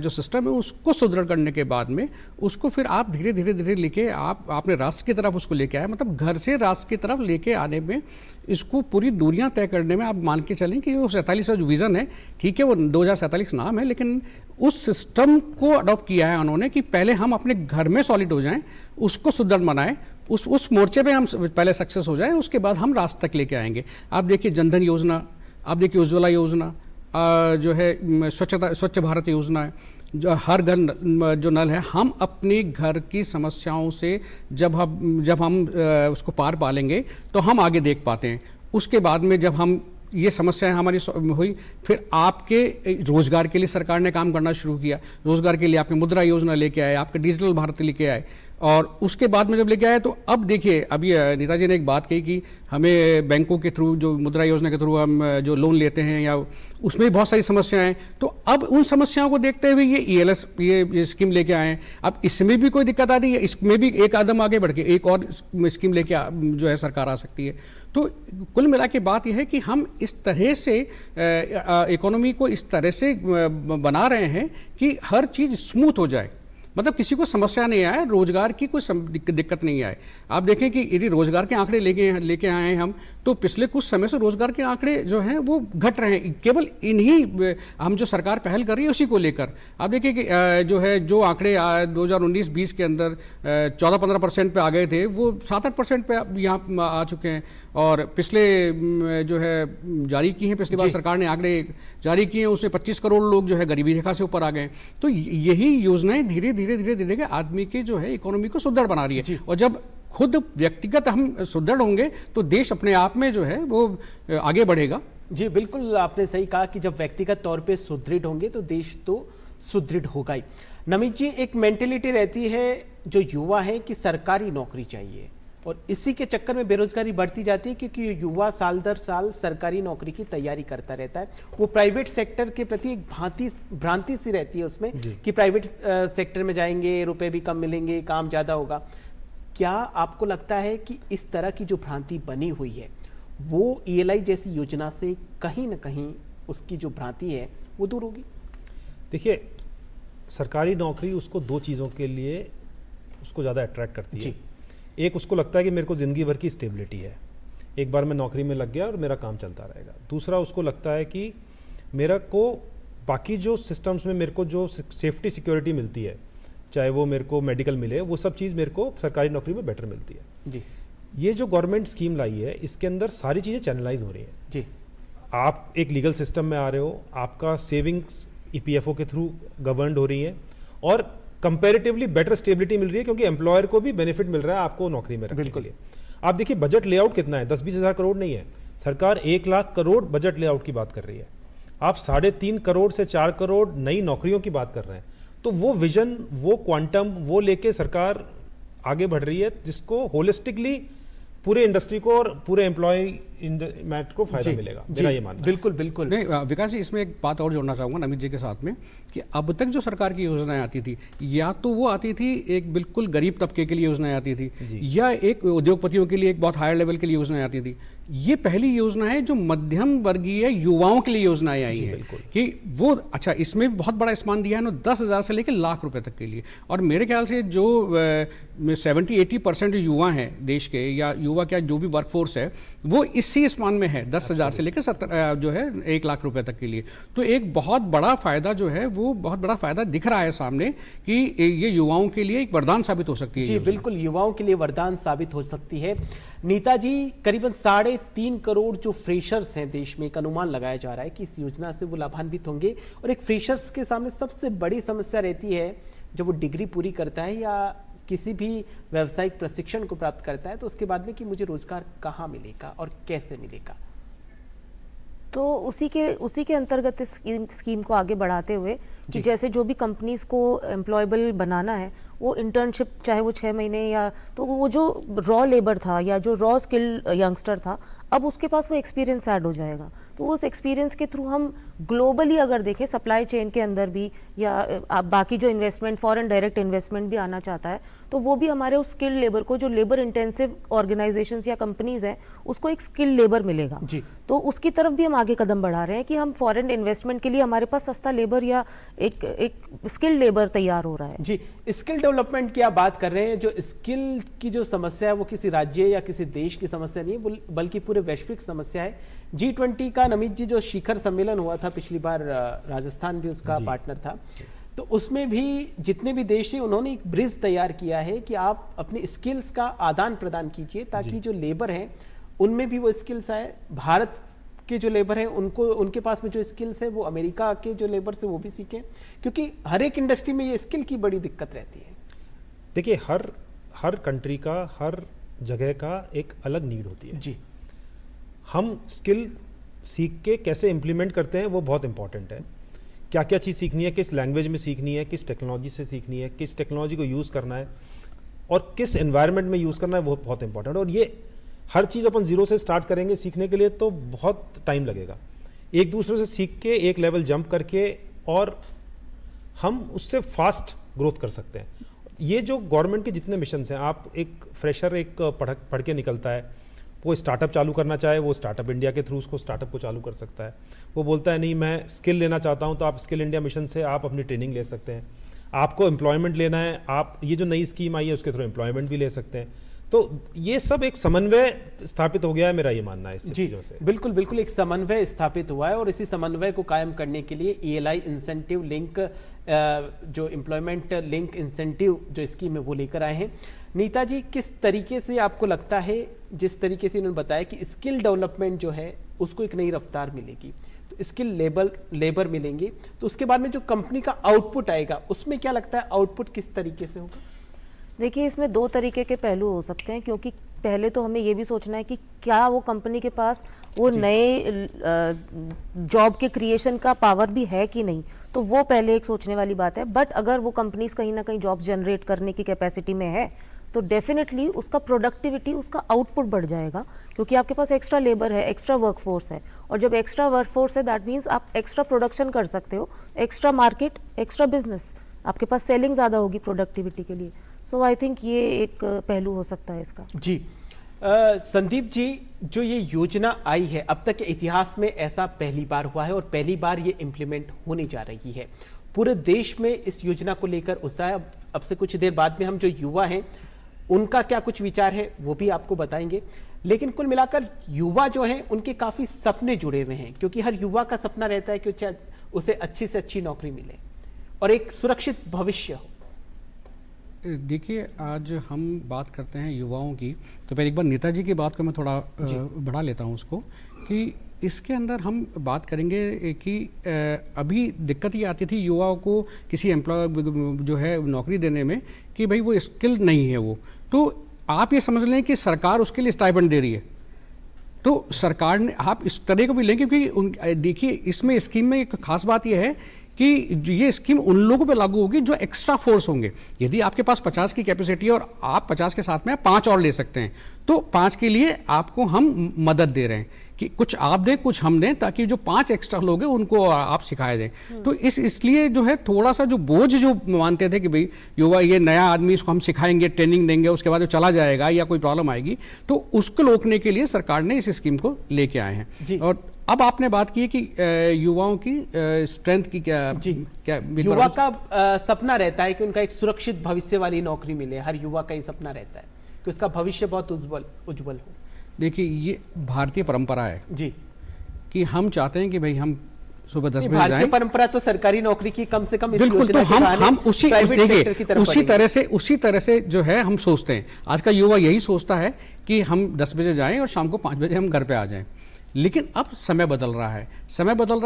सिस्टम है उसको सुदृढ़ करने के बाद में उसको फिर आप धीरे धीरे लेके आपने राष्ट्र की तरफ उसको लेके आए। मतलब घर से राष्ट्र की तरफ लेके आने में, इसको पूरी दूरियां तय करने में आप मान के चलें कि वो 47 जो विज़न है, ठीक है वो 2047 नाम है, लेकिन उस सिस्टम को अडॉप्ट किया है उन्होंने कि पहले हम अपने घर में सॉलिड हो जाएं, उसको सुदृढ़ बनाएं, उस मोर्चे पे हम पहले सक्सेस हो जाएं, उसके बाद हम रास्ते तक लेके आएंगे। आप देखिए जनधन योजना, आप देखिए उज्ज्वला योजना, जो है स्वच्छ भारत योजना है, जो हर घर जो नल है, हम अपने घर की समस्याओं से जब हम उसको पार पालेंगे तो हम आगे देख पाते हैं। उसके बाद में जब हम ये समस्याएं हमारी हुई, फिर आपके रोजगार के लिए सरकार ने काम करना शुरू किया। रोजगार के लिए आपने मुद्रा योजना लेके आए, आपके डिजिटल भारत लेके आए, और उसके बाद में जब लेके आए तो अब देखिए, अभी नेताजी ने एक बात कही कि हमें बैंकों के थ्रू, जो मुद्रा योजना के थ्रू हम जो लोन लेते हैं या उसमें भी बहुत सारी समस्याएं हैं, तो अब उन समस्याओं को देखते हुए ये ELS ये स्कीम लेके आए हैं। अब इसमें भी कोई दिक्कत आ रही है, इसमें भी एक कदम आगे बढ़ के एक और स्कीम लेके जो है सरकार आ सकती है। तो कुल मिला के बात यह है कि हम इस तरह से इकोनॉमी को इस तरह से बना रहे हैं कि हर चीज़ स्मूथ हो जाए, मतलब किसी को समस्या नहीं आए, रोजगार की कोई दिक्कत नहीं आए। आप देखें कि यदि रोजगार के आंकड़े लेके आए हैं हम, तो पिछले कुछ समय से रोजगार के आंकड़े जो हैं वो घट रहे हैं, केवल इन्हीं हम जो सरकार पहल कर रही है उसी को लेकर। आप देखिए कि जो आंकड़े 2019-20 के अंदर 14-15% पे आ गए थे, वो 7-8% पे यहाँ आ चुके हैं। और पिछले जो है जारी की हैं, पिछली बार सरकार ने आंकड़े जारी किए हैं, उसमें 25 करोड़ लोग जो है गरीबी रेखा से ऊपर आ गए। तो यही योजनाएं धीरे धीरे आदमी के जो है इकोनॉमी को सुदृढ़ बना रही है। और जब खुद व्यक्तिगत हम सुदृढ़ होंगे तो देश अपने आप में जो है वो आगे बढ़ेगा। जी बिल्कुल, आपने सही कहा कि जब व्यक्तिगत तौर पे सुदृढ़ होंगे तो देश तो सुदृढ़ होगा ही। नमित जी, एक मेंटेलिटी रहती है जो युवा है कि सरकारी नौकरी चाहिए, और इसी के चक्कर में बेरोजगारी बढ़ती जाती है, क्योंकि युवा साल दर साल सरकारी नौकरी की तैयारी करता रहता है। वो प्राइवेट सेक्टर के प्रति एक भ्रांति सी रहती है उसमें कि प्राइवेट सेक्टर में जाएंगे, रुपए भी कम मिलेंगे, काम ज़्यादा होगा। क्या आपको लगता है कि इस तरह की जो भ्रांति बनी हुई है वो ELI जैसी योजना से कहीं ना कहीं उसकी जो भ्रांति है वो दूर होगी? देखिए, सरकारी नौकरी उसको दो चीज़ों के लिए उसको ज़्यादा अट्रैक्ट करती है। एक, उसको लगता है कि मेरे को ज़िंदगी भर की स्टेबिलिटी है, एक बार मैं नौकरी में लग गया और मेरा काम चलता रहेगा। दूसरा, उसको लगता है कि मेरा को बाकी जो सिस्टम्स में मेरे को जो सेफ्टी सिक्योरिटी मिलती है, चाहे वो मेरे को मेडिकल मिले, वो सब चीज़ मेरे को सरकारी नौकरी में बेटर मिलती है। जी, ये जो गवर्नमेंट स्कीम लाई है, इसके अंदर सारी चीज़ें चैनलाइज हो रही हैं। जी, आप एक लीगल सिस्टम में आ रहे हो, आपका सेविंग्स EPFO के थ्रू गवर्नड हो रही है, और कंपैरेटिवली बेटर स्टेबिलिटी मिल रही है, क्योंकि एम्प्लॉयर को भी बेनिफिट मिल रहा है आपको नौकरी में रखने के लिए। आप देखिए, बजट लेआउट कितना है, 10-20 हज़ार करोड़ नहीं है, सरकार 1 लाख करोड़ बजट लेआउट की बात कर रही है। आप 3.5 करोड़ से 4 करोड़ नई नौकरियों की बात कर रहे हैं। तो वो विजन, वो क्वांटम, वो लेके सरकार आगे बढ़ रही है, जिसको होलिस्टिकली पूरे इंडस्ट्री को और पूरे एम्प्लॉय मैट को फायदा मिलेगा, मेरा ये मानना है। बिल्कुल बिल्कुल। नहीं, विकास जी, इसमें एक बात और जोड़ना चाहूँगा नमित जी के साथ में, कि अब तक जो सरकार की योजनाएं आती थी, या तो वो आती थी एक बिल्कुल गरीब तबके के लिए योजनाएं आती थी, या एक उद्योगपतियों के लिए एक बहुत हायर लेवल के लिए योजनाएं आती थी। ये पहली योजना है जो मध्यम वर्गीय युवाओं के लिए योजनाएं आई हैं, कि वो अच्छा, इसमें बहुत बड़ा स्पान दिया है ना, 10,000 से लेकर लाख रुपए तक के लिए। और मेरे ख्याल से जो 70-80% युवा हैं देश के, या युवा क्या जो भी वर्कफोर्स है, वो इसी स्पान में है, 10,000 से लेकर 1 लाख रुपए तक के लिए। तो एक बहुत बड़ा फायदा जो है, वो बहुत बड़ा फायदा दिख रहा है सामने, कि ये युवाओं के लिए एक वरदान साबित हो सकती है। जी बिल्कुल, युवाओं के लिए वरदान साबित हो सकती है। नीता जी, करीबन 3.5 करोड़ जो फ्रेशर्स हैं देश में, एक अनुमान लगाया जा रहा है कि इस योजना से वो लाभान्वित होंगे। और एक फ्रेशर्स के सामने सबसे बड़ी समस्या रहती है, जब वो डिग्री पूरी करता है या किसी भी व्यावसायिक प्रशिक्षण को प्राप्त करता है, तो उसके बाद में कि मुझे रोजगार कहाँ मिलेगा और कैसे मिलेगा। तो उसी के अंतर्गत इस स्कीम को आगे बढ़ाते हुए कि जैसे जो भी कंपनीज को एम्प्लॉयबल बनाना है, वो इंटर्नशिप, चाहे वो 6 महीने, या तो वो जो रॉ लेबर था या जो रॉ स्किल यंगस्टर था, अब उसके पास वो एक्सपीरियंस ऐड हो जाएगा। तो उस एक्सपीरियंस के थ्रू हम ग्लोबली अगर देखें, सप्लाई चेन के अंदर भी, या बाकी जो इन्वेस्टमेंट, फॉरेन डायरेक्ट इन्वेस्टमेंट भी आना चाहता है, तो वो भी हमारे उस स्किल्ड लेबर को, जो लेबर इंटेंसिव ऑर्गेनाइजेशंस या कंपनीज हैं, उसको एक स्किल्ड लेबर मिलेगा। तो उसकी तरफ भी हम आगे कदम बढ़ा रहे हैं कि हम फॉरेन इन्वेस्टमेंट के लिए हमारे पास सस्ता लेबर या एक स्किल्ड लेबर तैयार हो रहा है। जी, स्किल डेवलपमेंट की आप बात कर रहे हैं। जो स्किल की जो समस्या है वो किसी राज्य या किसी देश की समस्या नहीं है, बल्कि पूरे वैश्विक समस्या है। G20 का नमित जी जो शिखर सम्मेलन हुआ था पिछली बार, राजस्थान भी उसका पार्टनर था, तो उसमें भी जितने भी देश हैं उन्होंने एक ब्रिज तैयार किया है कि आप अपने स्किल्स का आदान प्रदान कीजिए, ताकि जो लेबर हैं उनमें भी वो स्किल्स आए। भारत के जो लेबर हैं उनको, उनके पास में जो स्किल्स है वो अमेरिका के जो लेबर से वो भी सीखें, क्योंकि हर एक इंडस्ट्री में ये स्किल की बड़ी दिक्कत रहती है। देखिए हर कंट्री का, हर जगह का एक अलग नीड होती है जी। हम स्किल सीख के कैसे इम्प्लीमेंट करते हैं वो बहुत इंपॉर्टेंट है। क्या क्या चीज़ सीखनी है, किस लैंग्वेज में सीखनी है, किस टेक्नोलॉजी से सीखनी है, किस टेक्नोलॉजी को यूज़ करना है और किस एनवायरनमेंट में यूज़ करना है, वो बहुत इंपॉर्टेंट है। और ये हर चीज़ अपन जीरो से स्टार्ट करेंगे सीखने के लिए तो बहुत टाइम लगेगा। एक दूसरे से सीख के एक लेवल जंप करके और हम उससे फास्ट ग्रोथ कर सकते हैं। ये जो गवर्नमेंट के जितने मिशन हैं, आप एक फ्रेशर एक पढ़ के निकलता है, वो स्टार्टअप चालू करना चाहे वो स्टार्टअप इंडिया के थ्रू उसको स्टार्टअप को चालू कर सकता है। वो बोलता है नहीं मैं स्किल लेना चाहता हूँ तो आप स्किल इंडिया मिशन से आप अपनी ट्रेनिंग ले सकते हैं। आपको एम्प्लॉयमेंट लेना है, आप ये जो नई स्कीम आई है उसके थ्रू एम्प्लॉयमेंट भी ले सकते हैं। तो ये सब एक समन्वय स्थापित हो गया है, मेरा ये मानना है इस चीज़ों से। बिल्कुल बिल्कुल एक समन्वय स्थापित हुआ है और इसी समन्वय को कायम करने के लिए ELI इंसेंटिव लिंक, जो एम्प्लॉयमेंट लिंक इंसेंटिव जो स्कीम है वो लेकर आए हैं। नीता जी, किस तरीके से आपको लगता है, जिस तरीके से इन्होंने बताया कि स्किल डेवलपमेंट जो है उसको एक नई रफ्तार मिलेगी, तो स्किल लेबर मिलेंगे, तो उसके बाद में जो कंपनी का आउटपुट आएगा उसमें क्या लगता है आउटपुट किस तरीके से होगा? देखिए, इसमें दो तरीके के पहलू हो सकते हैं, क्योंकि पहले तो हमें ये भी सोचना है कि क्या वो कंपनी के पास वो नए जॉब के क्रिएशन का पावर भी है कि नहीं, तो वो पहले एक सोचने वाली बात है। बट अगर वो कंपनीज कहीं ना कहीं जॉब जनरेट करने की कैपेसिटी में है तो डेफिनेटली उसका प्रोडक्टिविटी, उसका आउटपुट बढ़ जाएगा, क्योंकि आपके पास एक्स्ट्रा लेबर है, एक्स्ट्रा वर्कफोर्स है, और जब एक्स्ट्रा वर्कफोर्स है दैट मीन्स आप एक्स्ट्रा प्रोडक्शन कर सकते हो, एक्स्ट्रा मार्केट, एक्स्ट्रा बिजनेस, आपके पास सेलिंग ज़्यादा होगी प्रोडक्टिविटी के लिए। सो आई थिंक ये एक पहलू हो सकता है इसका। जी। संदीप जी, जो ये योजना आई है अब तक के इतिहास में ऐसा पहली बार हुआ है और पहली बार ये इम्प्लीमेंट होने जा रही है। पूरे देश में इस योजना को लेकर उत्साह, अब से कुछ देर बाद में हम जो युवा हैं उनका क्या कुछ विचार है वो भी आपको बताएंगे। लेकिन कुल मिलाकर युवा जो हैं उनके काफ़ी सपने जुड़े हुए हैं, क्योंकि हर युवा का सपना रहता है कि उसे अच्छी से अच्छी नौकरी मिले और एक सुरक्षित भविष्य हो। देखिए, आज हम बात करते हैं युवाओं की, तो पहले एक बार नेताजी की बात को मैं थोड़ा बढ़ा लेता हूँ उसको, कि इसके अंदर हम बात करेंगे कि अभी दिक्कत ये आती थी युवाओं को किसी एम्प्लॉय जो है नौकरी देने में कि भाई वो स्किल नहीं है वो, तो आप ये समझ लें कि सरकार उसके लिए स्टाइपेंड दे रही है। तो सरकार ने, आप इस तरह को भी लें, क्योंकि देखिए इसमें स्कीम में एक खास बात यह है कि ये स्कीम उन लोगों पे लागू होगी जो एक्स्ट्रा फोर्स होंगे। यदि आपके पास 50 की कैपेसिटी है और आप 50 के साथ में 5 और ले सकते हैं, तो 5 के लिए आपको हम मदद दे रहे हैं कि कुछ आप दें कुछ हम दें, ताकि जो 5 एक्स्ट्रा लोग हैं उनको आप सिखाए दें। तो इसलिए जो है थोड़ा सा जो बोझ जो मानते थे कि भाई युवा ये नया आदमी, इसको हम सिखाएंगे, ट्रेनिंग देंगे, उसके बाद वो चला जाएगा या कोई प्रॉब्लम आएगी, तो उसको रोकने के लिए सरकार ने इस स्कीम को लेके आए हैं। और अब आपने बात की है कि युवाओं की स्ट्रेंथ की क्या युवा का सपना रहता है कि उनका एक सुरक्षित भविष्य वाली नौकरी मिले। हर युवा का ये सपना रहता है कि उसका भविष्य बहुत उज्जवल हो। देखिए, ये भारतीय परंपरा है जी, कि हम चाहते हैं कि भाई हम सुबह 10 बजे जाएं। भारतीय परंपरा तो सरकारी नौकरी की कम से कम बिल्कुल, तो हम उसी तरह से जो है हम सोचते हैं। आज का युवा यही सोचता है कि हम 10 बजे जाएं और शाम को 5 बजे हम घर पे आ जाएं। लेकिन अब समय बदल रहा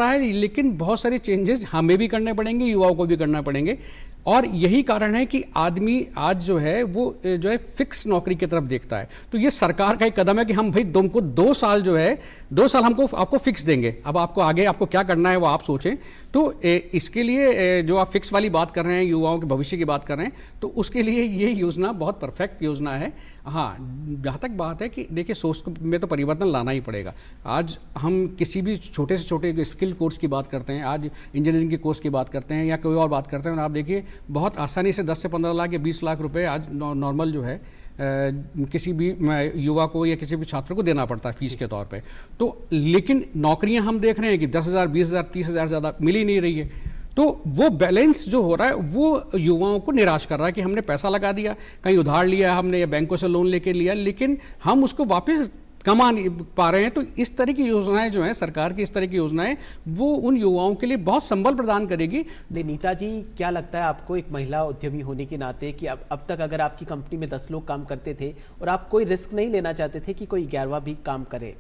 है, लेकिन बहुत सारे चेंजेस हमें भी करने पड़ेंगे, युवाओं को भी करना पड़ेंगे। और यही कारण है कि आदमी आज जो है वो जो है फिक्स नौकरी की तरफ देखता है। तो ये सरकार का एक कदम है कि हम भाई तुमको 2 साल जो है 2 साल हमको आपको फिक्स देंगे, अब आपको आगे आपको क्या करना है वो आप सोचें। तो इसके लिए जो आप फिक्स वाली बात कर रहे हैं, युवाओं के भविष्य की बात कर रहे हैं, तो उसके लिए ये योजना बहुत परफेक्ट योजना है। हाँ, जहाँ तक बात है कि देखिए सोच में तो परिवर्तन लाना ही पड़ेगा। आज हम किसी भी छोटे से छोटे स्किल कोर्स की बात करते हैं, आज इंजीनियरिंग के कोर्स की बात करते हैं या कोई और बात करते हैं, और आप देखिए बहुत आसानी से 10 से 15 लाख या 20 लाख रुपए आज नॉर्मल जो है किसी भी युवा को या किसी भी छात्र को देना पड़ता है फीस के तौर पे। तो लेकिन नौकरियां हम देख रहे हैं कि 10,000, 20,000, 30,000 ज़्यादा मिल ही नहीं रही है। तो वो बैलेंस जो हो रहा है वो युवाओं को निराश कर रहा है कि हमने पैसा लगा दिया, कहीं उधार लिया हमने या बैंकों से लोन लेके लिया, लेकिन हम उसको वापस कमा नहीं पा रहे हैं। तो इस तरह की योजनाएं जो हैं, सरकार की इस तरह की योजनाएं, वो उन युवाओं के लिए बहुत संबल प्रदान करेगी। नीता जी, क्या लगता है आपको एक महिला उद्यमी होने के नाते कि अब तक अगर आपकी कंपनी में 10 लोग काम करते थे और आप कोई रिस्क नहीं लेना चाहते थे कि कोई 11वां भी काम करे,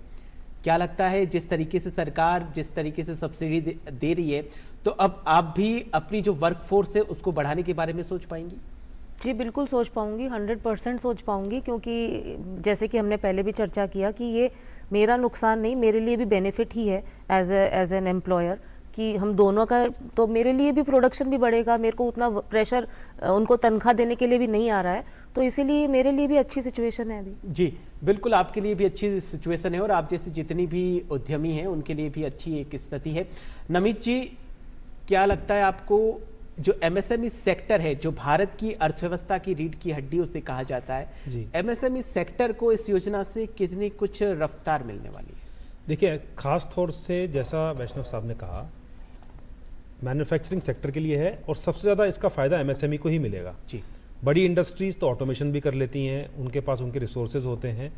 क्या लगता है जिस तरीके से सरकार जिस तरीके से सब्सिडी दे रही है, तो अब आप भी अपनी जो वर्कफोर्स है उसको बढ़ाने के बारे में सोच पाएंगी? जी बिल्कुल सोच पाऊंगी, 100% सोच पाऊंगी, क्योंकि जैसे कि हमने पहले भी चर्चा किया कि ये मेरा नुकसान नहीं, मेरे लिए भी बेनिफिट ही है एज एन एम्प्लॉयर, कि हम दोनों का, तो मेरे लिए भी प्रोडक्शन भी बढ़ेगा, मेरे को उतना प्रेशर उनको तनख्वाह देने के लिए भी नहीं आ रहा है, तो इसीलिए मेरे लिए भी अच्छी सिचुएशन है अभी। जी बिल्कुल, आपके लिए भी अच्छी सिचुएशन है और आप जैसे जितनी भी उद्यमी हैं उनके लिए भी अच्छी एक स्थिति है। नमित जी, क्या लगता है आपको, जो एमएसएमई सेक्टर है, जो भारत की अर्थव्यवस्था की रीढ़ की हड्डी उसे कहा जाता है, एमएसएमई सेक्टर को इस योजना से कितनी कुछ रफ्तार मिलने वाली है? देखिए, खास तौर से जैसा वैष्णव साहब ने कहा, मैन्युफैक्चरिंग सेक्टर के लिए है और सबसे ज़्यादा इसका फ़ायदा एमएसएमई को ही मिलेगा। जी, बड़ी इंडस्ट्रीज़ तो ऑटोमेशन भी कर लेती हैं, उनके पास उनके रिसोर्सेज होते हैं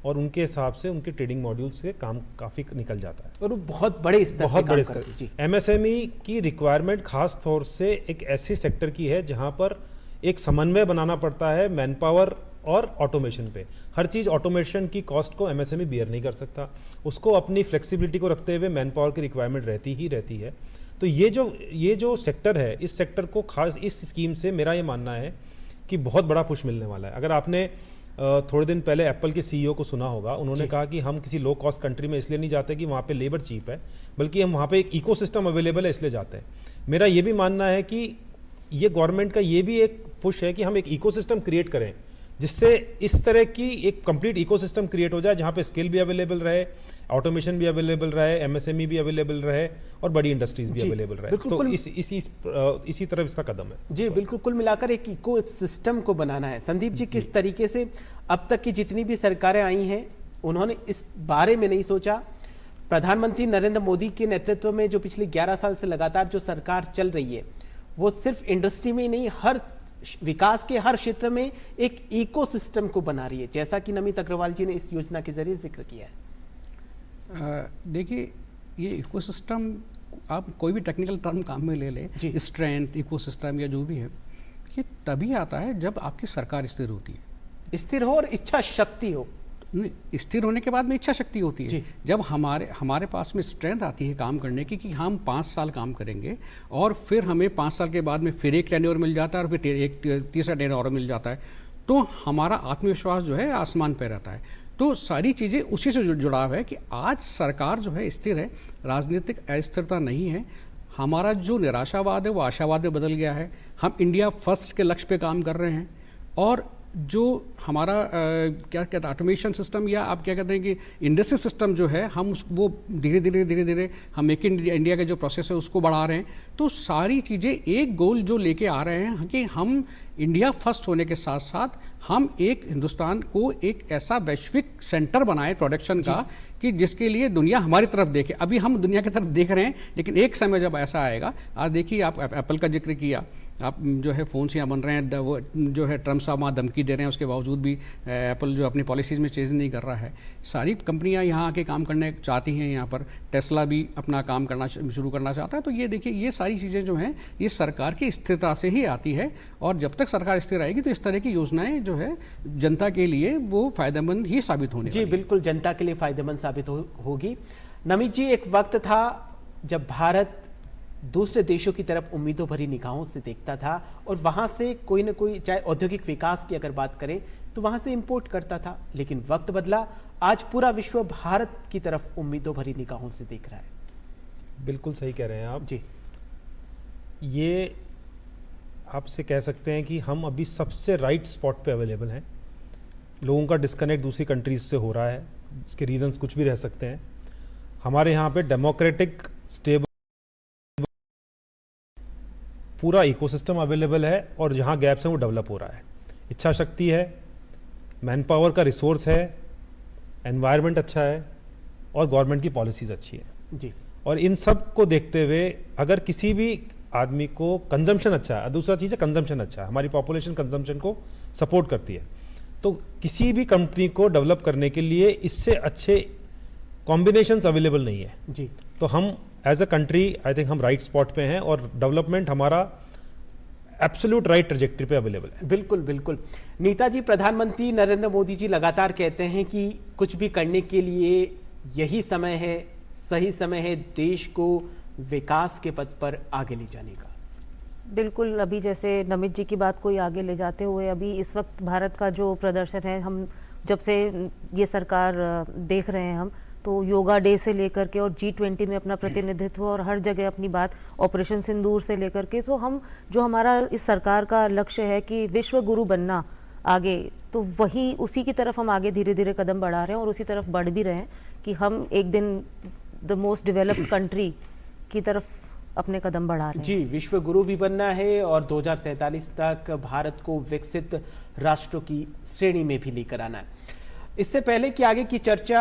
और उनके हिसाब से उनके ट्रेडिंग मॉड्यूल से काम काफ़ी निकल जाता है और वो बहुत बड़े स्तर पे काम करती है। जी, एमएसएमई की रिक्वायरमेंट खास तौर से एक ऐसी सेक्टर की है जहाँ पर एक समन्वय बनाना पड़ता है मैन पावर और ऑटोमेशन पे। हर चीज़ ऑटोमेशन की कॉस्ट को एमएसएमई बियर नहीं कर सकता, उसको अपनी फ्लेक्सिबिलिटी को रखते हुए मैन पावर की रिक्वायरमेंट रहती ही रहती है। तो ये जो सेक्टर है, इस सेक्टर को खास इस स्कीम से मेरा ये मानना है कि बहुत बड़ा पुश मिलने वाला है। अगर आपने थोड़े दिन पहले एप्पल के सीईओ को सुना होगा, उन्होंने कहा कि हम किसी लो कॉस्ट कंट्री में इसलिए नहीं जाते कि वहाँ पे लेबर चीप है, बल्कि हम वहाँ पे एक इकोसिस्टम अवेलेबल है इसलिए जाते हैं। मेरा ये भी मानना है कि ये गवर्नमेंट का ये भी एक पुश है कि हम एक इकोसिस्टम क्रिएट करें जिससे इस तरह की एक कंप्लीट इकोसिस्टम क्रिएट हो जाए जहाँ पे स्किल भी अवेलेबल रहे, ऑटोमेशन भी अवेलेबल रहे, एमएसएमई भी अवेलेबल रहे और बड़ी इंडस्ट्रीज भी अवेलेबल रहे। तो इसी तरफ इसका कदम है। जी बिल्कुल, कुल मिलाकर एक इको सिस्टम को बनाना है। संदीप जी, किस तरीके से अब तक की जितनी भी सरकारें आई हैं उन्होंने इस बारे में नहीं सोचा? प्रधानमंत्री नरेंद्र मोदी के नेतृत्व में जो पिछले 11 साल से लगातार जो सरकार चल रही है, वो सिर्फ इंडस्ट्री में ही नहीं, हर विकास के हर क्षेत्र में एक इकोसिस्टम को बना रही है, जैसा कि नमित अग्रवाल जी ने इस योजना के जरिए जिक्र किया है। देखिए, ये इकोसिस्टम आप कोई भी टेक्निकल टर्म काम में ले ले, स्ट्रेंथ, इकोसिस्टम या जो भी है, ये तभी आता है जब आपकी सरकार स्थिर होती है, स्थिर हो और इच्छा शक्ति हो। स्थिर होने के बाद में इच्छा शक्ति होती है। जब हमारे पास में स्ट्रेंथ आती है काम करने की कि हम 5 साल काम करेंगे और फिर हमें 5 साल के बाद में फिर एक टेन्योर मिल जाता है और फिर एक तीसरा टेन्योर और मिल जाता है, तो हमारा आत्मविश्वास जो है आसमान पे रहता है। तो सारी चीज़ें उसी से जुड़ाव है कि आज सरकार जो है स्थिर है, राजनीतिक अस्थिरता नहीं है, हमारा जो निराशावाद है वो आशावाद में बदल गया है, हम इंडिया फर्स्ट के लक्ष्य पे काम कर रहे हैं और जो हमारा क्या कहते हैं ऑटोमेशन सिस्टम या आप क्या कहते हैं कि इंडस्ट्री सिस्टम जो है, हम वो धीरे धीरे हम मेक इन इंडिया का जो प्रोसेस है उसको बढ़ा रहे हैं। तो सारी चीज़ें एक गोल जो लेके आ रहे हैं कि हम इंडिया फर्स्ट होने के साथ साथ हम एक हिंदुस्तान को एक ऐसा वैश्विक सेंटर बनाए प्रोडक्शन का कि जिसके लिए दुनिया हमारी तरफ देखे। अभी हम दुनिया की तरफ देख रहे हैं, लेकिन एक समय जब ऐसा आएगा, आज देखिए आप एप्पल का जिक्र किया, आप जो है फ़ोन यहाँ बन रहे हैं, वो जो है ट्रम्प साहब वहाँ धमकी दे रहे हैं, उसके बावजूद भी एप्पल जो अपनी पॉलिसीज़ में चेंज नहीं कर रहा है। सारी कंपनियाँ यहाँ आके काम करने चाहती हैं, यहाँ पर टेस्ला भी अपना काम करना शुरू करना चाहता है। तो ये देखिए, ये सारी चीज़ें जो हैं ये सरकार की स्थिरता से ही आती है और जब तक सरकार स्थिर रहेगी तो इस तरह की योजनाएं जो है जनता के लिए वो फ़ायदेमंद ही साबित होने जी बिल्कुल, जनता के लिए फ़ायदेमंद साबित होगी। नमित जी, एक वक्त था जब भारत दूसरे देशों की तरफ उम्मीदों भरी निगाहों से देखता था और वहाँ से कोई ना कोई, चाहे औद्योगिक विकास की अगर बात करें तो वहाँ से इंपोर्ट करता था, लेकिन वक्त बदला, आज पूरा विश्व भारत की तरफ उम्मीदों भरी निगाहों से देख रहा है। बिल्कुल सही कह रहे हैं आप जी। ये आपसे कह सकते हैं कि हम अभी सबसे राइट स्पॉट पे अवेलेबल हैं। लोगों का डिस्कनेक्ट दूसरी कंट्रीज से हो रहा है, इसके रीजंस कुछ भी रह सकते हैं। हमारे यहाँ पे डेमोक्रेटिक स्टेबल पूरा इकोसिस्टम अवेलेबल है और जहाँ गैप्स हैं वो डेवलप हो रहा है। इच्छा शक्ति है, मैन पावर का रिसोर्स है, एनवायरनमेंट अच्छा है और गवर्नमेंट की पॉलिसीज़ अच्छी है जी। और इन सब को देखते हुए अगर किसी भी आदमी को कंजम्पशन अच्छा है, दूसरा चीज़ है कंजम्पशन अच्छा है, हमारी पॉपुलेशन कंजम्पशन को सपोर्ट करती है, तो किसी भी कंपनी को डेवलप करने के लिए इससे अच्छे कॉम्बिनेशंस अवेलेबल नहीं है जी। तो हम as a country I think हम राइट स्पॉट पे हैं और डेवलपमेंट हमारा एब्सोल्यूट राइट ट्रैजेक्टरी पे अवेलेबल है। बिल्कुल बिल्कुल। नीता जी, प्रधानमंत्री नरेंद्र मोदी जी लगातार कहते हैं कि कुछ भी करने के लिए यही समय है, सही समय है देश को विकास के पथ पर आगे ले जाने का। बिल्कुल, अभी जैसे नमित जी की बात को ही आगे ले जाते हुए, अभी इस वक्त भारत का जो प्रदर्शन है, हम जब से ये सरकार देख रहे हैं हम, तो योगा डे से लेकर के और G20 में अपना प्रतिनिधित्व और हर जगह अपनी बात, ऑपरेशन सिंदूर से लेकर के, तो हम जो हमारा इस सरकार का लक्ष्य है कि विश्व गुरु बनना आगे, तो वही उसी की तरफ हम आगे धीरे धीरे कदम बढ़ा रहे हैं और उसी तरफ बढ़ भी रहे हैं कि हम एक दिन द मोस्ट डेवलप्ड कंट्री की तरफ अपने कदम बढ़ा रहे हैं। जी, विश्व गुरु भी बनना है और 2047 तक भारत को विकसित राष्ट्रों की श्रेणी में भी लेकर आना है। इससे पहले कि आगे की चर्चा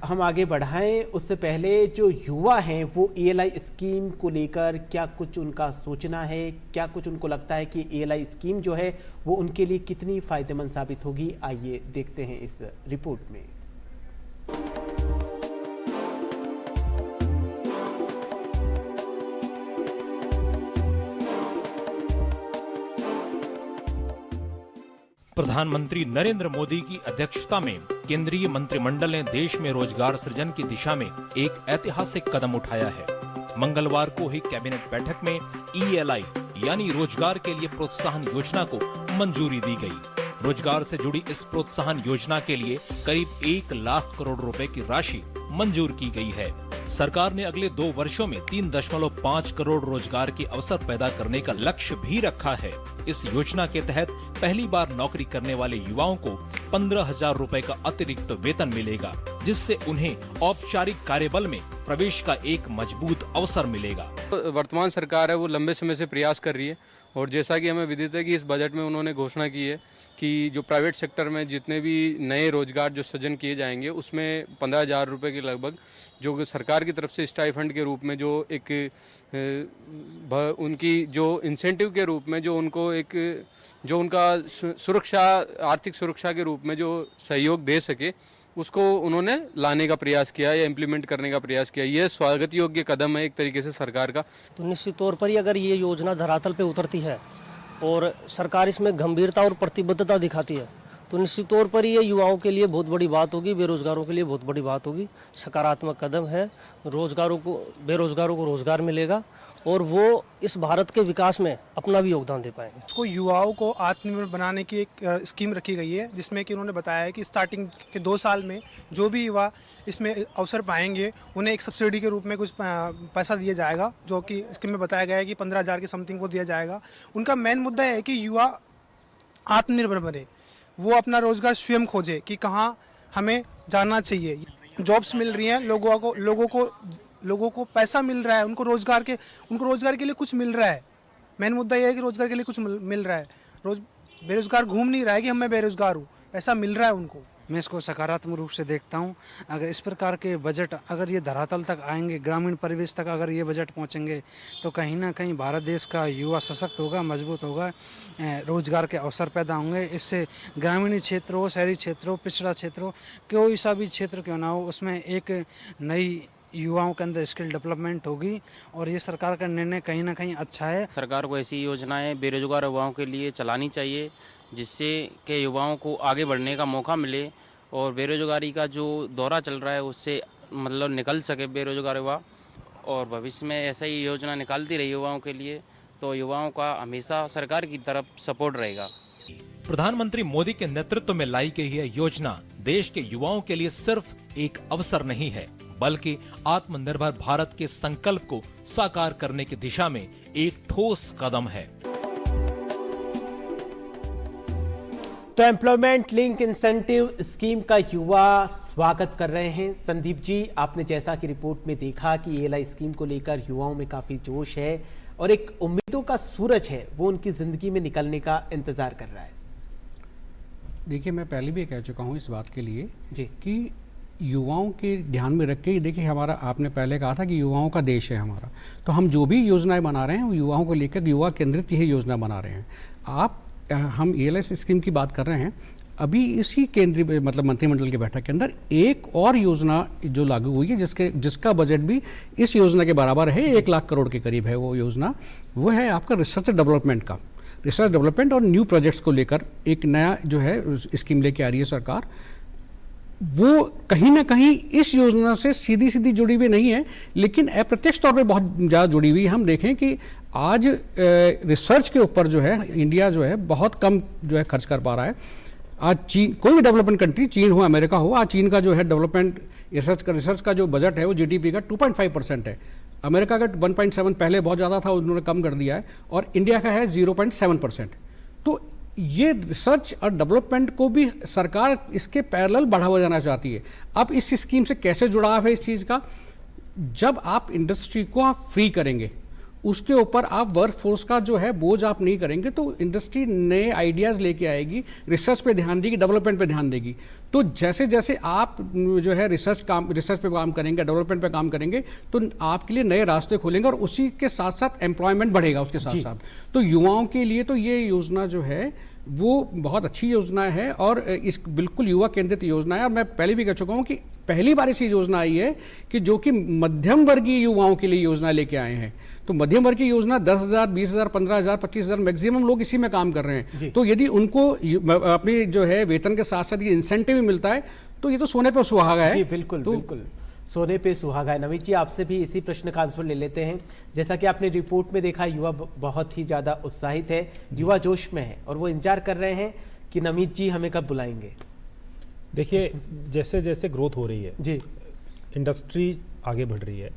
हम आगे बढ़ाएं, उससे पहले जो युवा हैं वो ELI स्कीम को लेकर क्या कुछ उनका सोचना है, क्या कुछ उनको लगता है कि ELI स्कीम जो है वो उनके लिए कितनी फायदेमंद साबित होगी, आइए देखते हैं इस रिपोर्ट में। प्रधानमंत्री नरेंद्र मोदी की अध्यक्षता में केंद्रीय मंत्रिमंडल ने देश में रोजगार सृजन की दिशा में एक ऐतिहासिक कदम उठाया है। मंगलवार को हुई कैबिनेट बैठक में ELI यानी रोजगार के लिए प्रोत्साहन योजना को मंजूरी दी गई। रोजगार से जुड़ी इस प्रोत्साहन योजना के लिए करीब 1 लाख करोड़ रुपए की राशि मंजूर की गई है। सरकार ने अगले 2 वर्षों में 3.5 करोड़ रोजगार के अवसर पैदा करने का लक्ष्य भी रखा है। इस योजना के तहत पहली बार नौकरी करने वाले युवाओं को 15,000 रुपए का अतिरिक्त वेतन मिलेगा, जिससे उन्हें औपचारिक कार्यबल में प्रवेश का एक मजबूत अवसर मिलेगा। वर्तमान सरकार है वो लंबे समय से प्रयास कर रही है और जैसा कि हमें विदित है कि इस बजट में उन्होंने घोषणा की है कि जो प्राइवेट सेक्टर में जितने भी नए रोजगार जो सृजन किए जाएंगे उसमें 15,000 रुपये के लगभग जो सरकार की तरफ से स्टाइफंड के रूप में जो एक उनकी जो इंसेंटिव के रूप में जो उनको एक जो उनका सुरक्षा आर्थिक सुरक्षा के रूप में जो सहयोग दे सके उसको उन्होंने लाने का प्रयास किया या इम्प्लीमेंट करने का प्रयास किया। यह स्वागत योग्य कदम है एक तरीके से सरकार का। तो निश्चित तौर पर ही अगर ये योजना धरातल पे उतरती है और सरकार इसमें गंभीरता और प्रतिबद्धता दिखाती है तो निश्चित तौर पर ये युवाओं के लिए बहुत बड़ी बात होगी, बेरोजगारों के लिए बहुत बड़ी बात होगी। सकारात्मक कदम है, बेरोजगारों को रोजगार मिलेगा और वो इस भारत के विकास में अपना भी योगदान दे पाएंगे। उसको युवाओं को आत्मनिर्भर बनाने की एक स्कीम रखी गई है, जिसमें कि उन्होंने बताया है कि स्टार्टिंग के 2 साल में जो भी युवा इसमें अवसर पाएंगे उन्हें एक सब्सिडी के रूप में कुछ पैसा दिया जाएगा, जो कि स्कीम में बताया गया है कि 15,000 के समथिंग को दिया जाएगा। उनका मेन मुद्दा है कि युवा आत्मनिर्भर बने, वो अपना रोजगार स्वयं खोजे कि कहाँ हमें जाना चाहिए। जॉब्स मिल रही हैं लोगों को पैसा मिल रहा है, उनको रोजगार के लिए कुछ मिल रहा है। मेन मुद्दा यह है कि रोजगार के लिए कुछ मिल रहा है। बेरोजगार घूम नहीं रहा है कि मैं बेरोजगार हूँ, पैसा मिल रहा है उनको। मैं इसको सकारात्मक रूप से देखता हूँ। अगर इस प्रकार के बजट अगर ये धरातल तक आएंगे, ग्रामीण परिवेश तक अगर ये बजट पहुँचेंगे तो कहीं ना कहीं भारत देश का युवा सशक्त होगा, मजबूत होगा, रोजगार के अवसर पैदा होंगे। इससे ग्रामीण क्षेत्र हो, शहरी क्षेत्र हो, पिछड़ा क्षेत्र हो, कोई सा भी क्षेत्र क्यों ना हो, उसमें एक नई युवाओं के अंदर स्किल डेवलपमेंट होगी और ये सरकार का निर्णय कहीं ना कहीं अच्छा है। सरकार को ऐसी योजनाएं बेरोजगार युवाओं के लिए चलानी चाहिए जिससे कि युवाओं को आगे बढ़ने का मौका मिले और बेरोजगारी का जो दौरा चल रहा है उससे मतलब निकल सके बेरोजगार युवा, और भविष्य में ऐसा ही योजना निकालती रही युवाओं के लिए तो युवाओं का हमेशा सरकार की तरफ सपोर्ट रहेगा। प्रधानमंत्री मोदी के नेतृत्व में लाई गई यह योजना देश के युवाओं के लिए सिर्फ एक अवसर नहीं है, बल्कि आत्मनिर्भर भारत के संकल्प को साकार करने की दिशा में एक ठोस कदम है। तो एम्प्लॉयमेंट लिंक इंसेंटिव स्कीम का युवा स्वागत कर रहे हैं। संदीप जी, आपने जैसा कि रिपोर्ट में देखा कि ELI स्कीम को लेकर युवाओं में काफी जोश है और एक उम्मीदों का सूरज है, वो उनकी जिंदगी में निकलने का इंतजार कर रहा है। देखिए, मैं पहले भी कह चुका हूँ इस बात के लिए जी कि युवाओं के ध्यान में रख के, देखिए हमारा, आपने पहले कहा था कि युवाओं का देश है हमारा, तो हम जो भी योजनाएं बना रहे हैं वो युवाओं को लेकर युवा केंद्रित ही योजना बना रहे हैं। हम ELI स्कीम की बात कर रहे हैं, अभी इसी केंद्रीय मतलब मंत्रिमंडल की बैठक के अंदर एक और योजना जो लागू हुई है जिसका बजट भी इस योजना के बराबर है, 1 लाख करोड़ के करीब है वो योजना। वो है आपका रिसर्च डेवलपमेंट और न्यू प्रोजेक्ट्स को लेकर एक नया जो है स्कीम लेके आ रही है सरकार। वो कहीं ना कहीं इस योजना से सीधी सीधी जुड़ी हुई नहीं है, लेकिन अप्रत्यक्ष तौर पे बहुत ज़्यादा जुड़ी हुई है। हम देखें कि आज रिसर्च के ऊपर जो है इंडिया जो है बहुत कम जो है खर्च कर पा रहा है। आज चीन, कोई भी डेवलपमेंट कंट्री, चीन हो अमेरिका हो, आज चीन का जो है डेवलपमेंट रिसर्च का जो बजट है वो जीडीपी का 2.5% है। अमेरिका का 1.7 पहले बहुत ज़्यादा था, उन्होंने कम कर दिया है, और इंडिया का है 0.7%। तो ये रिसर्च और डेवलपमेंट को भी सरकार इसके पैरेलल बढ़ावा देना चाहती है। अब इस स्कीम से कैसे जुड़ाव है इस चीज़ का? जब आप इंडस्ट्री को आप फ्री करेंगे, उसके ऊपर आप वर्क फोर्स का जो है बोझ आप नहीं करेंगे, तो इंडस्ट्री नए आइडियाज़ लेके आएगी, रिसर्च पे ध्यान देगी, डेवलपमेंट पे ध्यान देगी। तो जैसे जैसे आप जो है रिसर्च पे काम करेंगे, डेवलपमेंट पे काम करेंगे, तो आपके लिए नए रास्ते खोलेंगे, और उसी के साथ साथ एम्प्लॉयमेंट बढ़ेगा उसके साथ साथ। तो युवाओं के लिए तो ये योजना जो है वो बहुत अच्छी योजना है, और इस बिल्कुल युवा केंद्रित योजना है। और मैं पहले भी कह चुका हूँ कि पहली बार ऐसी योजना आई है कि जो कि मध्यम वर्गीय युवाओं के लिए योजना लेके आए हैं। तो मध्यम वर्ग की योजना 10,000, 20,000, 15,000, 25,000 मैक्सिमम लोग इसी में काम कर रहे हैं। तो यदि उनको अपनी जो है वेतन के साथ साथ ये इंसेंटिव भी मिलता है, तो ये तो सोने पर सुहागा है। जी बिल्कुल, बिल्कुल सोने पे सुहागा है। नमित जी, आपसे भी इसी प्रश्न का आंसर ले लेते हैं। जैसा कि आपने रिपोर्ट में देखा, युवा बहुत ही ज़्यादा उत्साहित है, युवा जोश में है, और वो इंतजार कर रहे हैं कि नमित जी हमें कब बुलाएंगे। देखिए, जैसे जैसे ग्रोथ हो रही है जी, इंडस्ट्री आगे बढ़ रही है।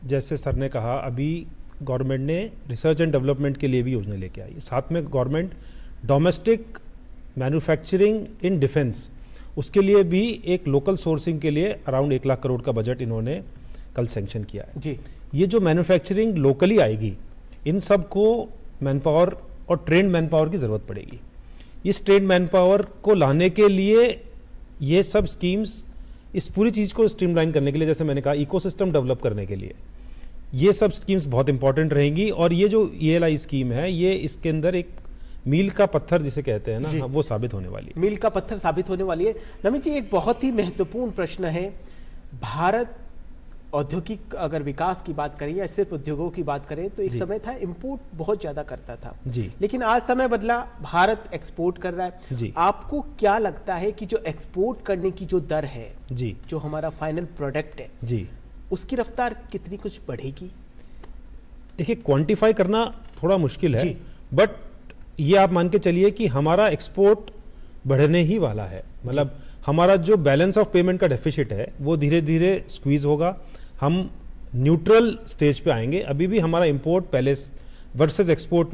जैसे सर ने कहा, अभी गवर्नमेंट ने रिसर्च एंड डेवलपमेंट के लिए भी योजना लेके आई, साथ में government domestic manufacturing in defence, उसके लिए भी एक लोकल सोर्सिंग के लिए अराउंड 1 लाख करोड़ का बजट इन्होंने कल सैंक्शन किया है। जी, ये जो मैन्युफैक्चरिंग लोकली आएगी, इन सब को मैन पावर और ट्रेंड मैन पावर की ज़रूरत पड़ेगी। इस ट्रेंड मैन पावर को लाने के लिए ये सब स्कीम्स, इस पूरी चीज़ को स्ट्रीमलाइन करने के लिए, जैसे मैंने कहा, इकोसिस्टम डेवलप करने के लिए ये सब स्कीम्स बहुत इंपॉर्टेंट रहेंगी। और ये जो ELI स्कीम है, ये इसके अंदर एक मील का पत्थर जिसे कहते हैं ना, वो साबित होने वाली है। मील का पत्थर साबित होने वाली है। नमित जी, एक बहुत ही महत्वपूर्ण प्रश्न है। भारत औद्योगिक अगर विकास की बात करें या सिर्फ उद्योगों की बात करें, तो एक समय था इंपोर्ट बहुत ज्यादा करता था जी, लेकिन आज समय बदला, भारत एक्सपोर्ट कर रहा है जी। आपको क्या लगता है कि जो एक्सपोर्ट करने की जो दर है जी, जो हमारा फाइनल प्रोडक्ट है जी, उसकी रफ्तार कितनी कुछ बढ़ेगी? देखिए, क्वांटिफाई करना थोड़ा मुश्किल है, बट ये आप मान के चलिए कि हमारा एक्सपोर्ट बढ़ने ही वाला है। मतलब हमारा जो बैलेंस ऑफ पेमेंट का डेफिसिट है वो धीरे धीरे स्क्वीज होगा, हम न्यूट्रल स्टेज पे आएंगे। अभी भी हमारा इंपोर्ट पहले वर्सेस एक्सपोर्ट,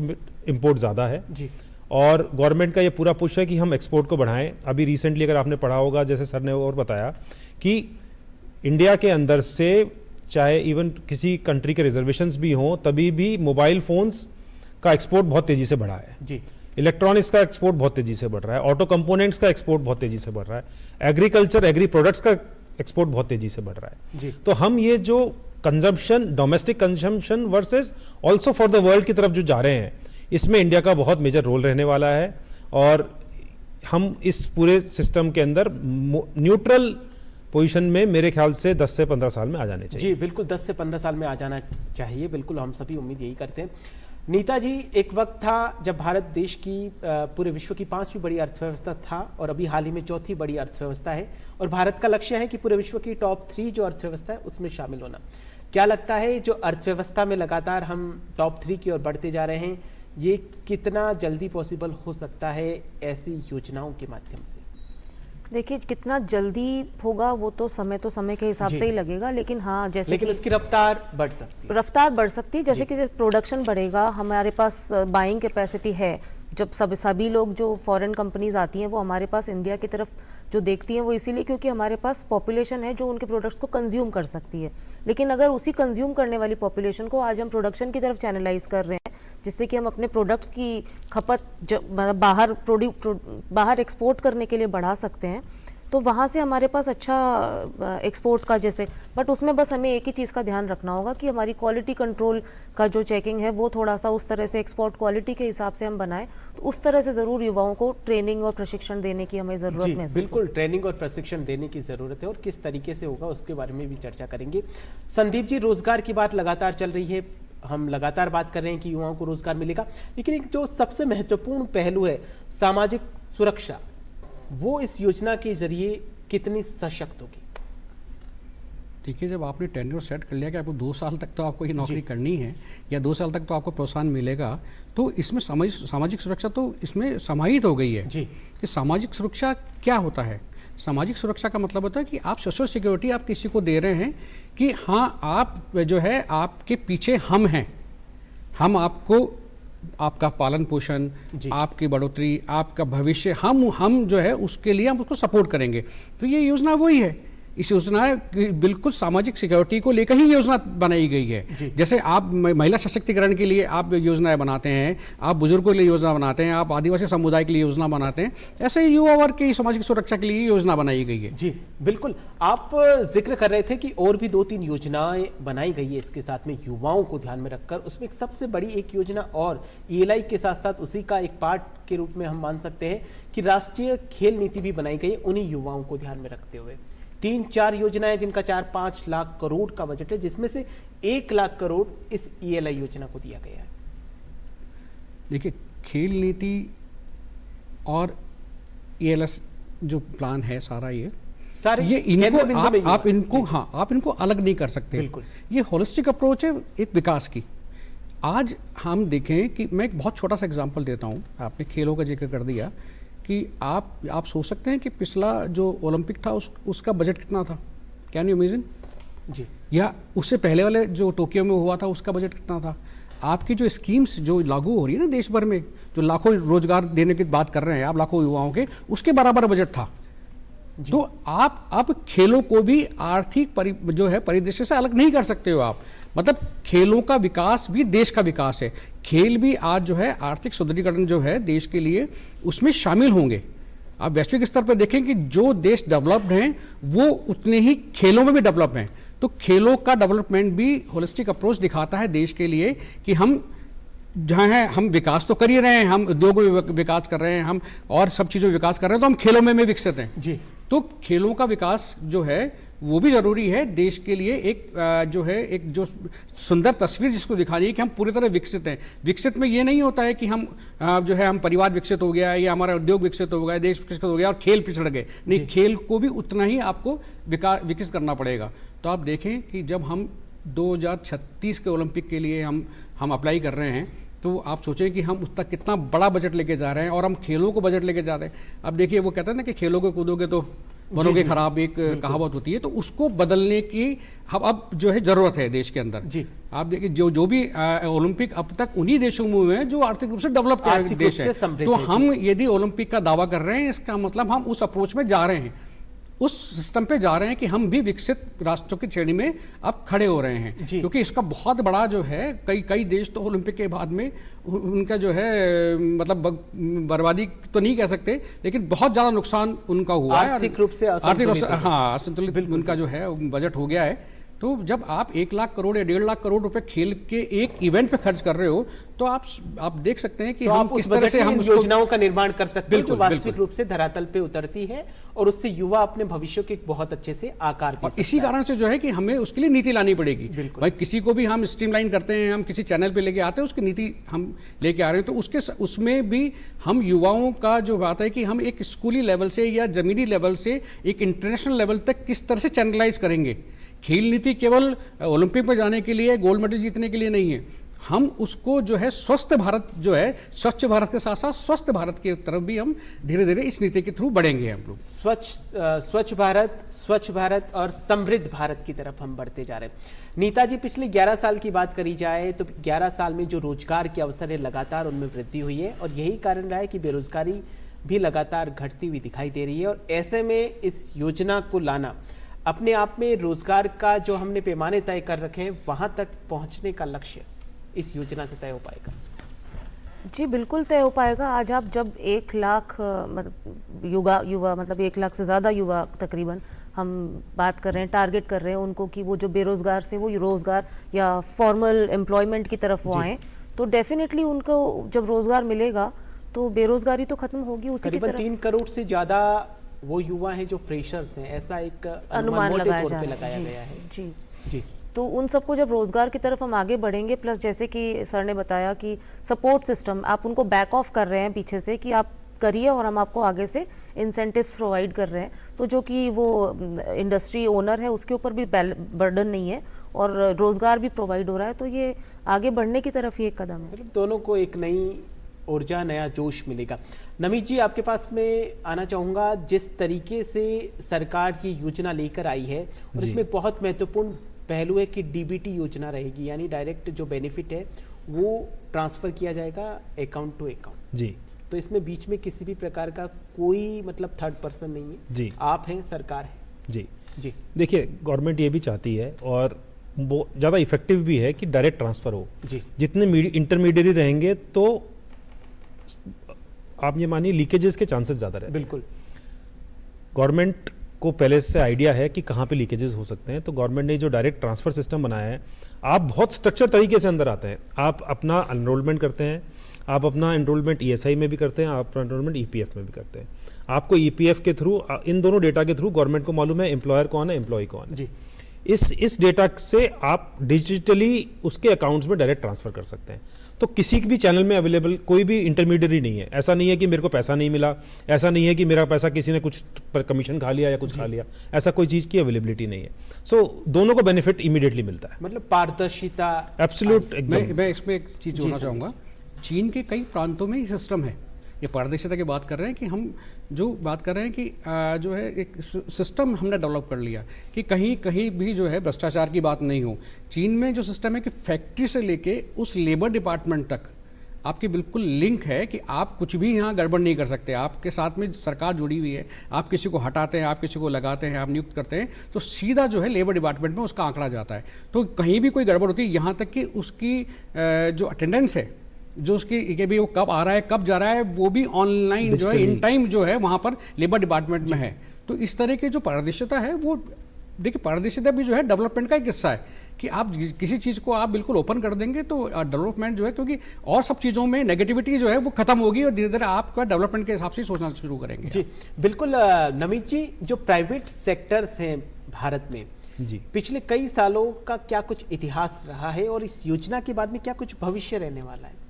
इंपोर्ट ज़्यादा है जी, और गवर्नमेंट का ये पूरा पुश है कि हम एक्सपोर्ट को बढ़ाएं। अभी रिसेंटली अगर आपने पढ़ा होगा, जैसे सर ने और बताया कि इंडिया के अंदर से चाहे इवन किसी कंट्री के रिजर्वेशंस भी हों, तभी भी मोबाइल फोन्स का एक्सपोर्ट बहुत तेजी से बढ़ा है जी, इलेक्ट्रॉनिक्स का एक्सपोर्ट बहुत तेजी से बढ़ रहा है, ऑटो कंपोनेंट्स का एक्सपोर्ट बहुत तेजी से बढ़ रहा है, एग्रीकल्चर एग्री प्रोडक्ट्स का एक्सपोर्ट बहुत तेजी से बढ़ रहा है जी। तो हम ये जो consumption, domestic consumption versus also for the world की तरफ जो जा रहे हैं, इसमें इंडिया का बहुत मेजर रोल रहने वाला है। और हम इस पूरे सिस्टम के अंदर न्यूट्रल पोजीशन में मेरे ख्याल से 10 से 15 साल में आ जाने चाहिए। जी बिल्कुल, 10 से 15 साल में आ जाना चाहिए, बिल्कुल हम सभी उम्मीद यही करते हैं। नीता जी, एक वक्त था जब भारत देश की पूरे विश्व की 5वीं बड़ी अर्थव्यवस्था था और अभी हाल ही में 4थी बड़ी अर्थव्यवस्था है, और भारत का लक्ष्य है कि पूरे विश्व की टॉप 3 जो अर्थव्यवस्था है उसमें शामिल होना। क्या लगता है जो अर्थव्यवस्था में लगातार हम टॉप 3 की ओर बढ़ते जा रहे हैं, ये कितना जल्दी पॉसिबल हो सकता है ऐसी योजनाओं के माध्यम से? देखिए, कितना जल्दी होगा वो तो समय के हिसाब से ही लगेगा, लेकिन हाँ, जैसे लेकिन उसकी रफ्तार बढ़ सकती है। रफ्तार बढ़ सकती है, जैसे कि प्रोडक्शन बढ़ेगा, हमारे पास बाइंग कैपेसिटी है। जब सभी लोग जो फॉरेन कंपनीज आती हैं वो हमारे पास इंडिया की तरफ जो देखती हैं, वो इसीलिए क्योंकि हमारे पास पॉपुलेशन है जो उनके प्रोडक्ट्स को कंज्यूम कर सकती है। लेकिन अगर उसी कंज्यूम करने वाली पॉपुलेशन को आज हम प्रोडक्शन की तरफ चैनलाइज कर रहे हैं, जिससे कि हम अपने प्रोडक्ट्स की खपत बाहर एक्सपोर्ट करने के लिए बढ़ा सकते हैं, तो वहाँ से हमारे पास अच्छा एक्सपोर्ट का जैसे, बट उसमें बस हमें एक ही चीज़ का ध्यान रखना होगा कि हमारी क्वालिटी कंट्रोल का जो चेकिंग है वो थोड़ा सा उस तरह से एक्सपोर्ट क्वालिटी के हिसाब से हम बनाएं, तो उस तरह से ज़रूर युवाओं को ट्रेनिंग और प्रशिक्षण देने की हमें ज़रूरत है। बिल्कुल, ट्रेनिंग और प्रशिक्षण देने की ज़रूरत है, और किस तरीके से होगा उसके बारे में भी चर्चा करेंगे। संदीप जी, रोजगार की बात लगातार चल रही है, हम लगातार बात कर रहे हैं कि युवाओं को रोजगार मिलेगा, लेकिन एक जो सबसे महत्वपूर्ण पहलू है सामाजिक सुरक्षा, वो इस योजना के जरिए कितनी सशक्त होगी? देखिए, जब आपने टेन्योर सेट कर लिया कि आपको 2 साल तक तो आपको ये नौकरी करनी है या 2 साल तक तो आपको प्रोत्साहन मिलेगा, तो इसमें सामाजिक सुरक्षा तो इसमें समाहित हो गई है जी। कि सामाजिक सुरक्षा क्या होता है। सामाजिक सुरक्षा का मतलब होता है कि आप सोशल सिक्योरिटी आप किसी को दे रहे हैं कि हाँ, आप जो है आपके पीछे हम हैं, हम आपको आपका पालन पोषण, आपकी बढ़ोतरी, आपका भविष्य, हम जो है उसके लिए हम उसको सपोर्ट करेंगे। तो ये योजना वही है। इस योजना बिल्कुल सामाजिक सिक्योरिटी को लेकर ही योजना बनाई गई है। जैसे आप महिला सशक्तिकरण के लिए आप योजनाएं बनाते हैं, आप बुजुर्गों के लिए योजना बनाते हैं, आप आदिवासी समुदाय के लिए योजना बनाते हैं, ऐसे ही युवा वर्ग की सामाजिक सुरक्षा के लिए योजना बनाई गई है। जी बिल्कुल। आप जिक्र कर रहे थे कि और भी 2-3 योजनाएं बनाई गई है इसके साथ में युवाओं को ध्यान में रखकर। उसमें एक सबसे बड़ी एक योजना और ELI के साथ साथ उसी का एक पार्ट के रूप में हम मान सकते हैं कि राष्ट्रीय खेल नीति भी बनाई गई है उन्हीं युवाओं को ध्यान में रखते हुए। 3-4 योजनाएं जिनका 4-5 लाख करोड़ का बजट है, जिसमें से 1 लाख करोड़ इस ELI योजना को दिया गया है। देखिए, खेल नीति और ELS जो प्लान है सारा ये इनको आप इनको अलग नहीं कर सकते। बिल्कुल। ये होलिस्टिक अप्रोच है एक विकास की। आज हम देखें कि मैं एक बहुत छोटा सा एग्जांपल देता हूँ, आपने खेलों का जिक्र कर दिया कि आप सोच सकते हैं कि पिछला जो ओलंपिक था उसका बजट कितना था? Can you imagine? जी। या उससे पहले वाले जो टोक्यो में हुआ था उसका बजट कितना था? आपकी जो स्कीम्स जो लागू हो रही है ना देश भर में, जो लाखों रोजगार देने की बात कर रहे हैं आप, लाखों युवाओं के, उसके बराबर बजट था। तो आप खेलों को भी आर्थिक परिदृश्य से अलग नहीं कर सकते हो आप। मतलब खेलों का विकास भी देश का विकास है। खेल भी आज जो है आर्थिक सुदृढ़ीकरण जो है देश के लिए उसमें शामिल होंगे। आप वैश्विक स्तर पर देखें कि जो देश डेवलप्ड हैं वो उतने ही खेलों में भी डेवलप हैं। तो खेलों का डेवलपमेंट भी होलिस्टिक अप्रोच दिखाता है देश के लिए कि हम जहाँ हैं हम विकास तो कर ही रहे हैं, हम उद्योग में विकास कर रहे हैं, हम और सब चीज़ों में विकास कर रहे हैं, तो हम खेलों में विकसित हैं। जी। तो खेलों का विकास जो है वो भी जरूरी है देश के लिए। एक जो सुंदर तस्वीर जिसको दिखानी है कि हम पूरी तरह विकसित हैं। विकसित में ये नहीं होता है कि हम हम परिवार विकसित हो गया या हमारा उद्योग विकसित हो गया, देश विकसित हो गया और खेल पिछड़ गए। नहीं, खेल को भी उतना ही आपको विकसित करना पड़ेगा। तो आप देखें कि जब हम 2036 के ओलंपिक के लिए हम अप्लाई कर रहे हैं, तो आप सोचें कि हम उस तक कितना बड़ा बजट लेके जा रहे हैं और हम खेलों को बजट लेके जा रहे हैं। अब देखिए, वो कहते हैं ना कि खेलों को कूदोगे तो बनोगे खराब, एक कहावत होती है। तो उसको बदलने की अब जो है जरूरत है देश के अंदर। जी। आप देखिए, जो भी ओलंपिक अब तक उन्हीं देशों में हुए हैं जो आर्थिक रूप से डेवलप देश है। तो हम यदि ओलंपिक का दावा कर रहे हैं, इसका मतलब हम उस अप्रोच में जा रहे हैं, उस सिस्टम पे जा रहे हैं कि हम भी विकसित राष्ट्रों की श्रेणी में अब खड़े हो रहे हैं। क्योंकि इसका बहुत बड़ा जो है कई देश तो ओलंपिक के बाद में उनका जो है मतलब बर्बादी तो नहीं कह सकते, लेकिन बहुत ज्यादा नुकसान उनका हुआ है। आर्थिक रूप से असंतुलित उनका जो है बजट हो गया है। तो जब आप 1 लाख करोड़ या 1.5 लाख करोड़ रुपए खेल के एक इवेंट पे खर्च कर रहे हो, तो आप देख सकते हैं कि हम किस तरह से हम योजनाओं का निर्माण कर सकते हैं जो वास्तविक रूप से धरातल पे उतरती है और उससे युवा अपने भविष्य के बहुत अच्छे से आकार दे सकता है। इसी कारण से जो है कि हमें उसके लिए नीति लानी पड़ेगी। भाई किसी को भी हम स्ट्रीमलाइन करते हैं, हम किसी चैनल पे लेके आते हैं, उसकी नीति हम लेके आ रहे हैं, तो उसमें भी हम युवाओं का जो बात है कि हम एक स्कूली लेवल से या जमीनी लेवल से एक इंटरनेशनल लेवल तक किस तरह से चैनलाइज करेंगे। खेल नीति केवल ओलंपिक में जाने के लिए, गोल्ड मेडल जीतने के लिए नहीं है। हम उसको जो है स्वस्थ भारत जो है, स्वच्छ भारत के साथ साथ स्वस्थ भारत की तरफ भी हम धीरे धीरे इस नीति के थ्रू बढ़ेंगे। हम लोग स्वच्छ भारत और समृद्ध भारत की तरफ हम बढ़ते जा रहे हैं। नीता जी, पिछले 11 साल की बात करी जाए तो 11 साल में जो रोजगार के अवसर है लगातार उनमें वृद्धि हुई है और यही कारण रहा है कि बेरोजगारी भी लगातार घटती हुई दिखाई दे रही है। और ऐसे में इस योजना को लाना अपने आप में रोजगार का जो हमने पैमाने तय कर रखे हैं वहां तक पहुंचने का लक्ष्य इस योजना से तय हो पाएगा? जी बिल्कुल तय हो पाएगा। आज आप जब 1 लाख युवा मतलब 1 लाख से ज़्यादा युवा तकरीबन हम बात कर रहे हैं, टारगेट कर रहे हैं उनको कि वो जो बेरोजगार से वो रोजगार या फॉर्मल एम्प्लॉयमेंट की तरफ वो आएँ, तो डेफिनेटली उनको जब रोजगार मिलेगा तो बेरोजगारी तो खत्म होगी। उसी की तरफ 3 करोड़ से ज़्यादा वो युवा हैं जो फ्रेशर्स हैं, ऐसा एक अनुमान लगाया गया है। जी। तो उन सबको जब रोजगार की तरफ हम आगे बढ़ेंगे, प्लस जैसे कि सर ने बताया कि सपोर्ट सिस्टम आप उनको बैक ऑफ कर रहे हैं पीछे से कि आप करिए और हम आपको आगे से इंसेंटिव्स प्रोवाइड कर रहे हैं। तो जो कि वो इंडस्ट्री ओनर है उसके ऊपर भी बर्डन नहीं है और रोज़गार भी प्रोवाइड हो रहा है। तो ये आगे बढ़ने की तरफ ही एक कदम है। मतलब दोनों को एक नई ऊर्जा, नया जोश मिलेगा। नमित जी, आपके पास में आना चाहूँगा। जिस तरीके से सरकार ये योजना लेकर आई है और इसमें बहुत महत्वपूर्ण पहलू है कि डीबीटी योजना रहेगी, यानी डायरेक्ट जो बेनिफिट है वो ट्रांसफ़र किया जाएगा अकाउंट टू अकाउंट। जी। तो इसमें बीच में किसी भी प्रकार का कोई मतलब थर्ड पर्सन नहीं है। जी। आप हैं, सरकार है। जी जी। देखिए, गवर्नमेंट ये भी चाहती है और वो ज़्यादा इफेक्टिव भी है कि डायरेक्ट ट्रांसफ़र हो। जी। जितने इंटरमीडियरी रहेंगे तो आप ये मानिए लीकेजेस के चांसेस ज़्यादा रहते हैं। बिल्कुल। गवर्नमेंट को पहले से आइडिया है कि कहाँ पे लीकेजेस हो सकते हैं, तो गवर्नमेंट ने जो डायरेक्ट ट्रांसफ़र सिस्टम बनाया है, आप बहुत स्ट्रक्चर तरीके से अंदर आते हैं। आप अपना एनरोलमेंट करते हैं, आप अपना एनरोलमेंट ईएसआई में भी करते हैं, आप अपना एनरोलमेंट ईपीएफ में भी करते हैं। आपको ईपीएफ के थ्रू, इन दोनों डेटा के थ्रू गवर्नमेंट को मालूम है एम्प्लॉयर कौन है, एम्प्लॉय कौन है। जी। इस डेटा से आप डिजिटली उसके अकाउंट्स में डायरेक्ट ट्रांसफ़र कर सकते हैं। तो किसी भी चैनल में अवेलेबल कोई भी इंटरमीडियरी नहीं है। ऐसा नहीं है कि मेरे को पैसा नहीं मिला, ऐसा नहीं है कि मेरा पैसा किसी ने कुछ कमीशन खा लिया या कुछ खा लिया, ऐसा कोई चीज़ की अवेलेबिलिटी नहीं है। सो दोनों को बेनिफिट इमीडिएटली मिलता है। मतलब पारदर्शिता, एब्सोल्यूट। मैं इसमें एक चीज़ जोड़ना चाहूँगा। चीन के कई प्रांतों में ये सिस्टम है। ये पारदर्शिता की बात कर रहे हैं कि हम जो बात कर रहे हैं कि जो है एक सिस्टम हमने डेवलप कर लिया कि कहीं कहीं भी जो है भ्रष्टाचार की बात नहीं हो। चीन में जो सिस्टम है कि फैक्ट्री से लेके उस लेबर डिपार्टमेंट तक आपकी बिल्कुल लिंक है कि आप कुछ भी यहाँ गड़बड़ नहीं कर सकते। आपके साथ में सरकार जुड़ी हुई है, आप किसी को हटाते हैं, आप किसी को लगाते हैं, आप नियुक्त करते हैं, तो सीधा जो है लेबर डिपार्टमेंट में उसका आंकड़ा जाता है। तो कहीं भी कोई गड़बड़ होती है, यहाँ तक कि उसकी जो अटेंडेंस है, जो उसकी कि भी वो कब आ रहा है कब जा रहा है, वो भी ऑनलाइन जो है इन टाइम जो है वहाँ पर लेबर डिपार्टमेंट में है। तो इस तरह की जो पारदर्शिता है वो देखिए, पारदर्शिता भी जो है डेवलपमेंट का एक हिस्सा है कि आप किसी चीज़ को आप बिल्कुल ओपन कर देंगे तो डेवलपमेंट जो है, क्योंकि और सब चीज़ों में नेगेटिविटी जो है वो खत्म होगी और धीरे धीरे आपका डेवलपमेंट के हिसाब से सोचना शुरू करेंगे। जी बिल्कुल। नमित जी, जो प्राइवेट सेक्टर्स हैं भारत में, जी, पिछले कई सालों का क्या कुछ इतिहास रहा है और इस योजना के बाद में क्या कुछ भविष्य रहने वाला है?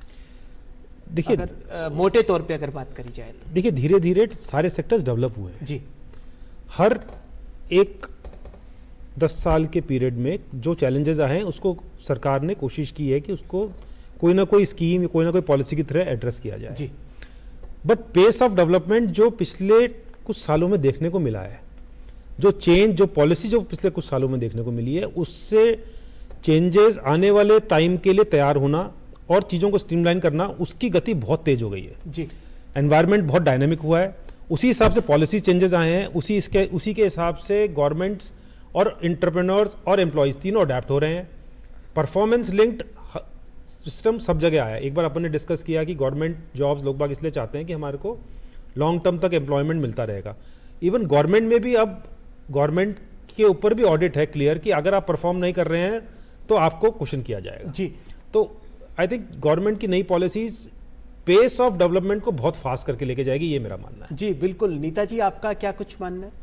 देखिए, अगर मोटे तौर पे अगर बात करी जाए तो देखिए धीरे धीरे सारे सेक्टर्स डेवलप हुए हैं। जी। हर एक 10 साल के पीरियड में जो चैलेंजेस आए हैं उसको सरकार ने कोशिश की है कि उसको कोई ना कोई स्कीम, कोई ना कोई पॉलिसी की तरह एड्रेस किया जाए। जी। बट पेस ऑफ डेवलपमेंट जो पिछले कुछ सालों में देखने को मिला है, जो चेंज, जो पॉलिसी जो पिछले कुछ सालों में देखने को मिली है, उससे चेंजेस आने वाले टाइम के लिए तैयार होना और चीज़ों को स्ट्रीमलाइन करना, उसकी गति बहुत तेज हो गई है। जी। एनवायरनमेंट बहुत डायनेमिक हुआ है, उसी हिसाब से पॉलिसी चेंजेस आए हैं, उसी के हिसाब से गवर्नमेंट्स और एंटरप्रेन्योर्स और एम्प्लॉयज़ तीनों अडेप्ट हो रहे हैं। परफॉर्मेंस लिंक्ड सिस्टम सब जगह आया। एक बार अपन ने डिस्कस किया कि गवर्नमेंट जॉब्स लोग बाग इसलिए चाहते हैं कि हमारे को लॉन्ग टर्म तक एम्प्लॉयमेंट मिलता रहेगा। इवन गवर्नमेंट में भी अब गवर्नमेंट के ऊपर भी ऑडिट है क्लियर कि अगर आप परफॉर्म नहीं कर रहे हैं तो आपको क्वेश्चन किया जाएगा। जी। तो आई थिंक गवर्नमेंट की नई पॉलिसीज पेस ऑफ डेवलपमेंट को बहुत फास्ट करके लेके जाएगी, ये मेरा मानना है। जी बिल्कुल। नीता जी, आपका क्या कुछ मानना है?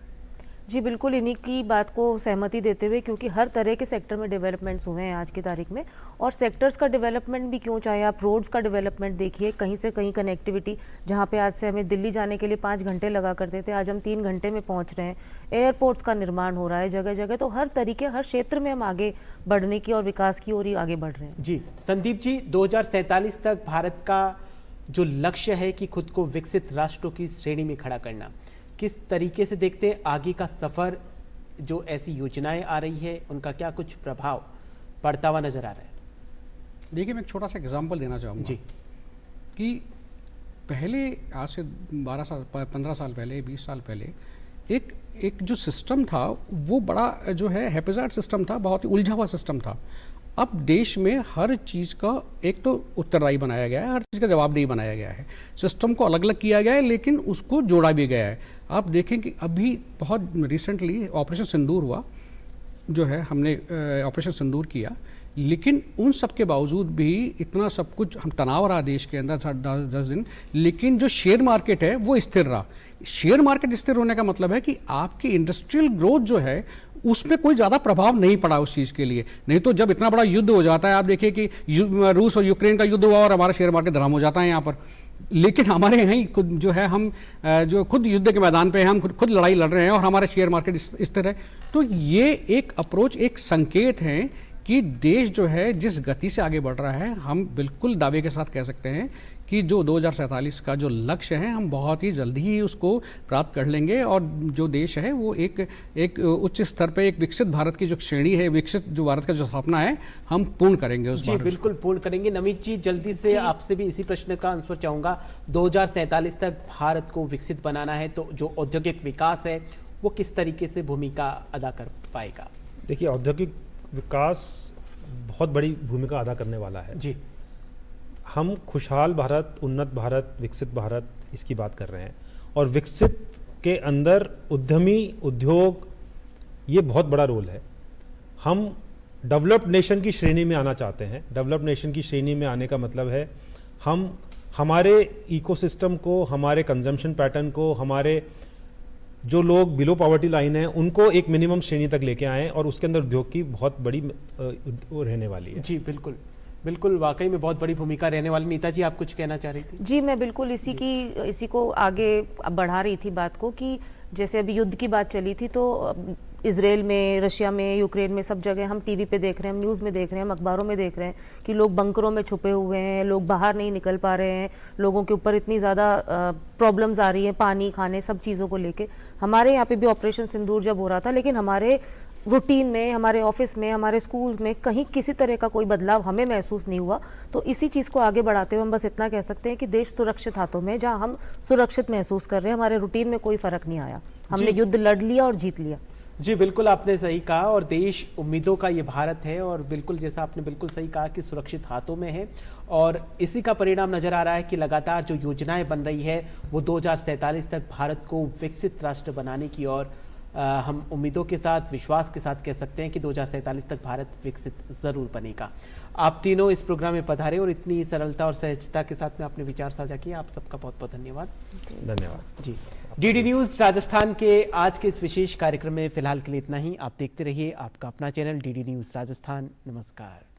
जी बिल्कुल, इन्हीं की बात को सहमति देते हुए, क्योंकि हर तरह के सेक्टर में डेवलपमेंट्स हुए हैं आज की तारीख में। और सेक्टर्स का डेवलपमेंट भी क्यों, चाहे आप रोड्स का डेवलपमेंट देखिए, कहीं से कहीं कनेक्टिविटी, जहाँ पे आज से हमें दिल्ली जाने के लिए 5 घंटे लगा करते थे, आज हम 3 घंटे में पहुँच रहे हैं। एयरपोर्ट्स का निर्माण हो रहा है जगह जगह। तो हर तरीके, हर क्षेत्र में हम आगे बढ़ने की और विकास की ओर ही आगे बढ़ रहे हैं। जी। संदीप जी, 2047 तक भारत का जो लक्ष्य है कि खुद को विकसित राष्ट्रों की श्रेणी में खड़ा करना, किस तरीके से देखते हैं आगे का सफर? जो ऐसी योजनाएं आ रही है उनका क्या कुछ प्रभाव पड़ता हुआ नजर आ रहा है? देखिए, मैं एक छोटा सा एग्जांपल देना चाहूँगा जी। कि पहले आज से 12 साल 15 साल पहले, 20 साल पहले एक जो सिस्टम था वो बड़ा जो है हैपेजार्ड सिस्टम था, बहुत ही उलझा हुआ सिस्टम था। अब देश में हर चीज़ का एक तो उत्तरदायी बनाया गया है, हर चीज़ का जवाबदेही बनाया गया है। सिस्टम को अलग अलग किया गया है लेकिन उसको जोड़ा भी गया है। आप देखें कि अभी बहुत रिसेंटली ऑपरेशन सिंदूर हुआ, जो है हमने ऑपरेशन सिंदूर किया, लेकिन उन सब के बावजूद भी इतना सब कुछ हम तनाव रहा देश के अंदर 10 दिन, लेकिन जो शेयर मार्केट है वो स्थिर रहा। शेयर मार्केट स्थिर होने का मतलब है कि आपकी इंडस्ट्रियल ग्रोथ जो है उसमें कोई ज़्यादा प्रभाव नहीं पड़ा उस चीज़ के लिए। नहीं तो जब इतना बड़ा युद्ध हो जाता है, आप देखिए कि रूस और यूक्रेन का युद्ध हुआ और हमारा शेयर मार्केट धराम हो जाता है यहाँ पर। लेकिन हमारे यहाँ ही खुद जो है हम जो खुद युद्ध के मैदान पे हैं, हम खुद लड़ाई लड़ रहे हैं और हमारे शेयर मार्केट इस तरह। तो ये एक अप्रोच, एक संकेत है कि देश जो है जिस गति से आगे बढ़ रहा है, हम बिल्कुल दावे के साथ कह सकते हैं कि जो 2047 का जो लक्ष्य है हम बहुत ही जल्दी ही उसको प्राप्त कर लेंगे और जो देश है वो एक उच्च स्तर पे एक विकसित भारत की जो श्रेणी है, विकसित जो भारत का जो सपना है, हम पूर्ण करेंगे उस जी बिल्कुल पूर्ण करेंगे। नमित जी, जल्दी से आपसे भी इसी प्रश्न का आंसर चाहूँगा। 2047 तक भारत को विकसित बनाना है तो जो औद्योगिक विकास है वो किस तरीके से भूमिका अदा कर पाएगा? देखिए, औद्योगिक विकास बहुत बड़ी भूमिका अदा करने वाला है जी। हम खुशहाल भारत, उन्नत भारत, विकसित भारत इसकी बात कर रहे हैं और विकसित के अंदर उद्यमी, उद्योग, ये बहुत बड़ा रोल है। हम डेवलप्ड नेशन की श्रेणी में आना चाहते हैं। डेवलप्ड नेशन की श्रेणी में आने का मतलब है हम हमारे इकोसिस्टम को, हमारे कंजम्पशन पैटर्न को, हमारे जो लोग बिलो पॉवर्टी लाइन है उनको एक मिनिमम श्रेणी तक लेके आए और उसके अंदर उद्योग की बहुत बड़ी वो रहने वाली है। जी बिल्कुल बिल्कुल, वाकई में बहुत बड़ी भूमिका रहने वाली। नीता जी, आप कुछ कहना चाह रही थी? जी, मैं बिल्कुल इसी को आगे बढ़ा रही थी बात को कि जैसे अभी युद्ध की बात चली थी तो इजराइल में, रशिया में, यूक्रेन में, सब जगह हम टीवी पे देख रहे हैं, हम न्यूज़ में देख रहे हैं, हम अखबारों में देख रहे हैं कि लोग बंकरों में छुपे हुए हैं, लोग बाहर नहीं निकल पा रहे हैं, लोगों के ऊपर इतनी ज़्यादा प्रॉब्लम्स आ रही है पानी, खाने, सब चीज़ों को लेके। हमारे यहाँ पे भी ऑपरेशन सिंदूर जब हो रहा था, लेकिन हमारे रूटीन में, हमारे ऑफिस में, हमारे स्कूल में कहीं किसी तरह का कोई बदलाव हमें महसूस नहीं हुआ। तो इसी चीज़ को आगे बढ़ाते हुए हम बस इतना कह सकते हैं कि देश सुरक्षित हाथों में, जहाँ हम सुरक्षित महसूस कर रहे हैं, हमारे रूटीन में कोई फ़र्क नहीं आया, हमने युद्ध लड़ लिया और जीत लिया। जी बिल्कुल, आपने सही कहा और देश उम्मीदों का ये भारत है और बिल्कुल जैसा आपने बिल्कुल सही कहा कि सुरक्षित हाथों में है और इसी का परिणाम नज़र आ रहा है कि लगातार जो योजनाएं बन रही है वो 2047 तक भारत को विकसित राष्ट्र बनाने की ओर हम उम्मीदों के साथ, विश्वास के साथ कह सकते हैं कि 2047 तक भारत विकसित ज़रूर बनेगा। आप तीनों इस प्रोग्राम में पधारे और इतनी सरलता और सहजता के साथ में आपने विचार साझा किए, आप सबका बहुत बहुत धन्यवाद। धन्यवाद जी। डीडी न्यूज़ राजस्थान के आज के इस विशेष कार्यक्रम में फिलहाल के लिए इतना ही। आप देखते रहिए आपका अपना चैनल डीडी न्यूज़ राजस्थान। नमस्कार।